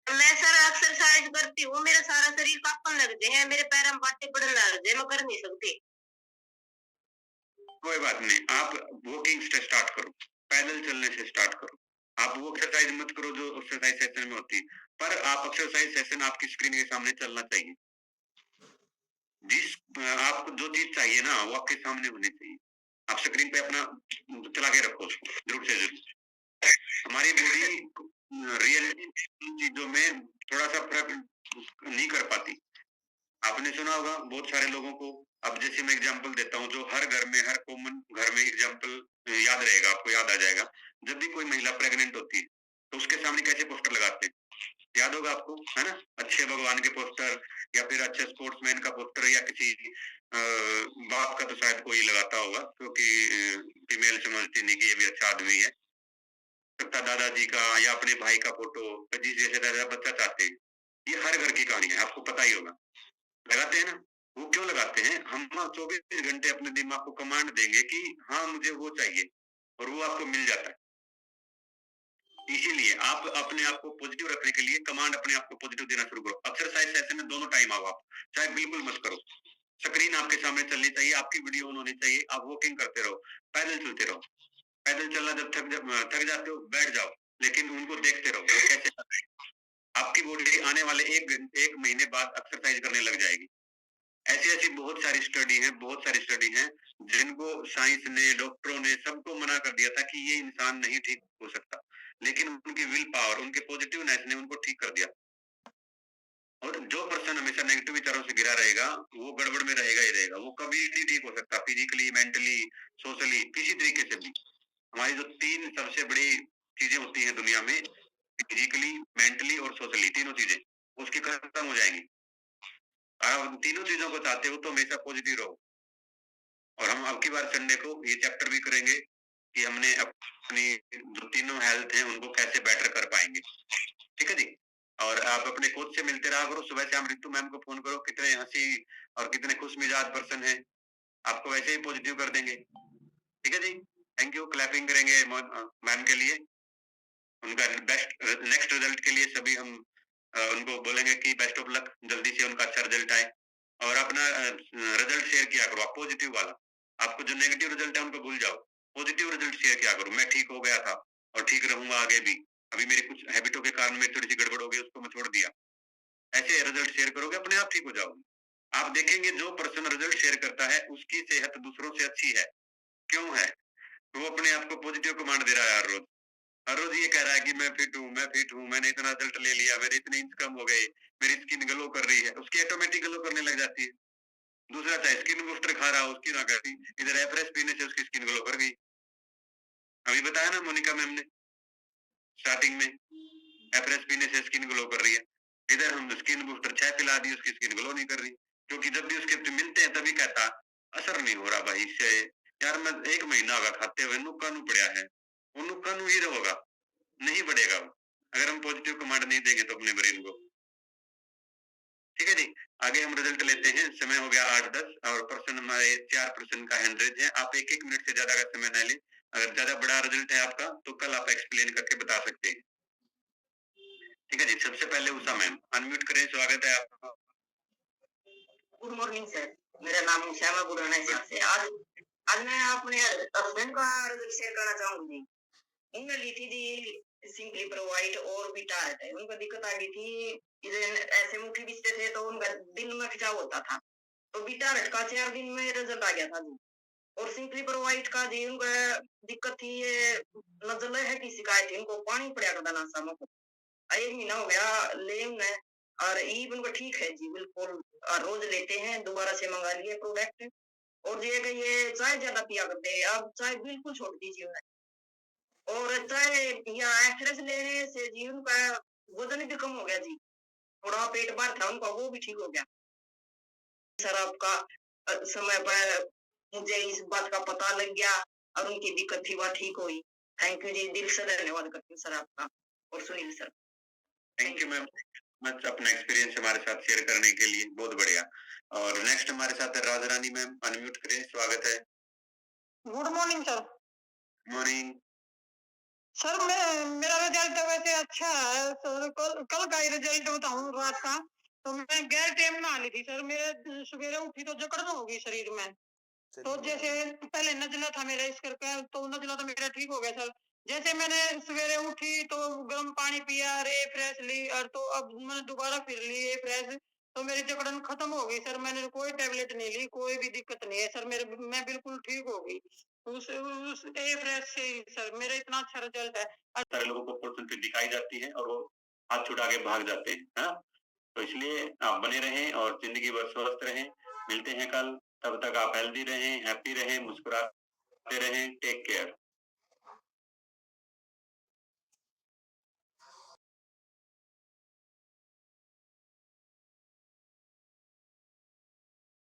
मैं सर एक्सरसाइज करती हूँ, मेरा सारा शरीर कांपने लग जाए है, मेरे पैर में बातें पड़ने लग जाए, मैं कर नहीं सकती। कोई बात नहीं, आप वॉकिंग से स्टार्ट करो, पैदल चलने से स्टार्ट करो। आप वो एक्सरसाइज मत करो जो एक्सरसाइज सेशन में होती है, पर आप एक्सरसाइज सेशन आपकी स्क्रीन के सामने चलना चाहिए। जिस आपको जो चीज चाहिए ना वो आपके सामने होनी चाहिए। आप स्क्रीन पे अपना चला के रखो उसको, जरूर से जरूर। हमारी बॉडी रियलिटी चीजों में थोड़ा सा फर्क नहीं कर पाती। आपने सुना होगा बहुत सारे लोगों को, अब जैसे मैं एग्जांपल देता हूँ, जो हर घर में, हर कॉमन घर में एग्जांपल याद रहेगा, आपको याद आ जाएगा। जब भी कोई महिला प्रेग्नेंट होती है तो उसके सामने कैसे पोस्टर लगाते हैं, याद होगा आपको, है ना? अच्छे भगवान के पोस्टर, या फिर अच्छे स्पोर्ट्समैन का पोस्टर, या किसी बाप का तो शायद कोई लगाता होगा, क्योंकि फीमेल समझती नहीं कि ये भी अच्छा आदमी है। सकता दादाजी का या अपने भाई का फोटो, जिस जैसे दादा बच्चा चाहते हैं। ये हर घर की कहानी है, आपको पता ही होगा। लगाते हैं ना? वो क्यों लगाते हैं? हम 24 घंटे अपने दिमाग को कमांड देंगे कि हाँ मुझे वो चाहिए, और वो आपको मिल जाता है। इसीलिए आप अपने आप को पॉजिटिव रखने के लिए कमांड अपने आप को पॉजिटिव देना शुरू करो। एक्सरसाइज सेशन में दोनों टाइम आओ आप, चाहे बिल्कुल मत करो। स्क्रीन आपके सामने चलनी चाहिए, आपकी वीडियो ऑन होनी चाहिए, आप वॉकिंग करते रहो, पैदल चलते रहो। पैदल चलना जब थक जाते हो बैठ जाओ, लेकिन उनको देखते रहो वो कैसे कर रहे हैं। आपकी बॉडी आने वाले 1 महीने बाद एक्सरसाइज करने लग जाएगी। ऐसी ऐसी बहुत सारी स्टडी है, बहुत सारी स्टडी है, जिनको साइंस ने, डॉक्टरों ने, सबको मना कर दिया था कि ये इंसान नहीं ठीक हो सकता, लेकिन उनकी विल पावर, उनके पॉजिटिवनेस ने उनको ठीक कर दिया। और जो पर्सन हमेशा नेगेटिव विचारों से घिरा रहेगा वो गड़बड़ में रहेगा ही रहेगा, वो कभी नहीं ठीक हो सकता, फिजिकली, मेंटली, सोशली, किसी तरीके से भी। हमारी जो 3 सबसे बड़ी चीजें होती हैं दुनिया में, फिजिकली, मेंटली और सोशली, तीनों चीजें उसकी खत्म हो जाएंगी। आप तीनों चीजों को चाहते हो तो हमेशा पॉजिटिव रहो। और हम अब की बार संडे को ये चैप्टर भी करेंगे कि हमने अपनी जो तीनों हेल्थ हैं उनको कैसे बेटर कर पाएंगे। ठीक है जी। और आप अपने कोच से मिलते रहा करो, सुबह शाम रितु मैम को फोन करो, कितने हंसी और कितने खुश मिजाज पर्सन है, आपको वैसे ही पॉजिटिव कर देंगे। ठीक है जी। थैंक यू, क्लैपिंग करेंगे मैम के लिए। उनका बेस्ट नेक्स्ट रिजल्ट के लिए सभी हम उनको बोलेंगे कि बेस्ट ऑफ लक, जल्दी से उनका अच्छा रिजल्ट आए। और अपना रिजल्ट शेयर किया करो आप पॉजिटिव वाला। आपको जो नेगेटिव रिजल्ट है उनको भूल जाओ, पॉजिटिव रिजल्ट शेयर किया करो। मैं ठीक हो गया था और ठीक रहूंगा आगे भी। अभी मेरी कुछ हैबिटों के कारण मेरी थोड़ी सी गड़बड़ हो गई, उसको मैं छोड़ दिया। ऐसे रिजल्ट शेयर करोगे, अपने आप ठीक हो जाओगे। आप देखेंगे जो पर्सन रिजल्ट शेयर करता है उसकी सेहत दूसरों से अच्छी है। क्यों है? वो अपने आप को पॉजिटिव कमांड दे रहा है हर रोज। हर रोज ये कह रहा है कि मैं फिट हूँ, मैंने इतना रिजल्ट ले लिया, मेरे इतने इंच कम हो गए, मेरी स्किन ग्लो कर रही है, उसकी ऑटोमेटिक ग्लो करने लग जाती है। दूसरा चाहे स्किन बूस्टर खा रहा हो, उसकी ना करती, इधर एफरेस पीने से उसकी स्किन ग्लो कर गई। अभी बताया ना मोनिका मैम ने स्टार्टिंग में, एफरेस पीने से स्किन ग्लो कर रही है। इधर हम स्किन बूस्टर 6 पिला दी, उसकी स्किन ग्लो नहीं कर रही, क्योंकि जब भी उसके मिलते हैं तभी कहता असर नहीं हो रहा भाई इससे। यार मैं 1 महीना होगा खाते हुए, नुक्का नु पड़ा है, वो नुक्का नु ही रहेगा, नहीं बढ़ेगा वो, अगर हम पॉजिटिव कमांड नहीं देंगे तो अपने ब्रेन को। ठीक है जी, आगे हम रिजल्ट लेते हैं। समय हो गया 8-10 और पर्सन हमारे 4% का हैंड रेज है। आप 1-1 मिनट से ज्यादा का समय न लें। अगर ज्यादा बड़ा रिजल्ट है आपका तो कल आप एक्सप्लेन करके बता सकते हैं। ठीक है जी, सबसे पहले उषा मैम अनम्यूट करें, स्वागत है आपका। गुड मॉर्निंग सर, मेरा नाम श्यामा बुराना है से। आज आज मैं अपने हस्बैंड का रिजल्ट शेयर करना चाहूंगी। उनने ली थी जी सिंपली प्रोवाइड और बिटारेट है। उनको दिक्कत आ गई थी, इधर ऐसे मुट्ठी बिछते थे तो उनका दिन में खिंचाव होता था। तो बिटारेट का 4 दिन में रिजल्ट आ गया था जी। और सिंपली प्रोवाइड का जी उनका दिक्कत थी, ये नजले है की शिकायत थी, उनको पानी पड़ा करता ना शाम को। 1 महीना हो गया ले उन्हें, और ई उनको ठीक है जी बिल्कुल। रोज लेते हैं, दोबारा से मंगा लिए प्रोडक्ट। और ये कि ये चाय ज्यादा पिया करते हैं, अब चाय बिल्कुल छोड़ दीजिए उन्हें। और चाय या एक्सरेस लेने से जी उनका वजन भी कम हो गया जी। थोड़ा पेट बाहर था उनका, वो भी ठीक हो गया। सर आपका समय पर मुझे इस बात का पता लग गया और उनकी दिक्कत थी वह ठीक हुई। थैंक यू जी, दिल से धन्यवाद करती हूँ सर आपका और Sunil sir. Thank you ma'am, much अपना एक्सपीरियंस हमारे साथ शेयर करने के लिए, बहुत बढ़िया। और नेक्स्ट हमारे साथ है राज रानी मैम, अनम्यूट करें, स्वागत है। Good morning sir. Morning. Sir मैं मेरा रिजल्ट वैसे अच्छा है सर। कल कल का ही रिजल्ट बताऊं रात का। तो मैं गैर टाइम नहा ली थी सर, मेरे सवेरे उठी तो जकड़न हो गई शरीर में। तो जैसे पहले नजला था मेरा इस करके, तो नजला तो मेरा ठीक हो गया सर। जैसे मैंने सवेरे उठी तो गर्म पानी पिया, रे फ्रेश ली, और तो अब मैंने दोबारा फिर ली ए फ्रेश, तो मेरी जकड़न खत्म हो गई सर। मैंने कोई टेबलेट नहीं ली, कोई भी दिक्कत नहीं है सर, मेरे मैं बिल्कुल ठीक हो गई उस ए फ्रेश से ही सर। मेरा इतना अच्छा रिजल्ट है। सारे लोगों को अपॉर्चुनिटी दिखाई जाती है और वो हाथ छुड़ा के भाग जाते हैं, है ना? तो इसलिए आप बने रहें और जिंदगी भर स्वस्थ रहें। मिलते हैं कल, तब तक आप हेल्दी रहें, हैप्पी रहें, मुस्कुराते रहें। Take care.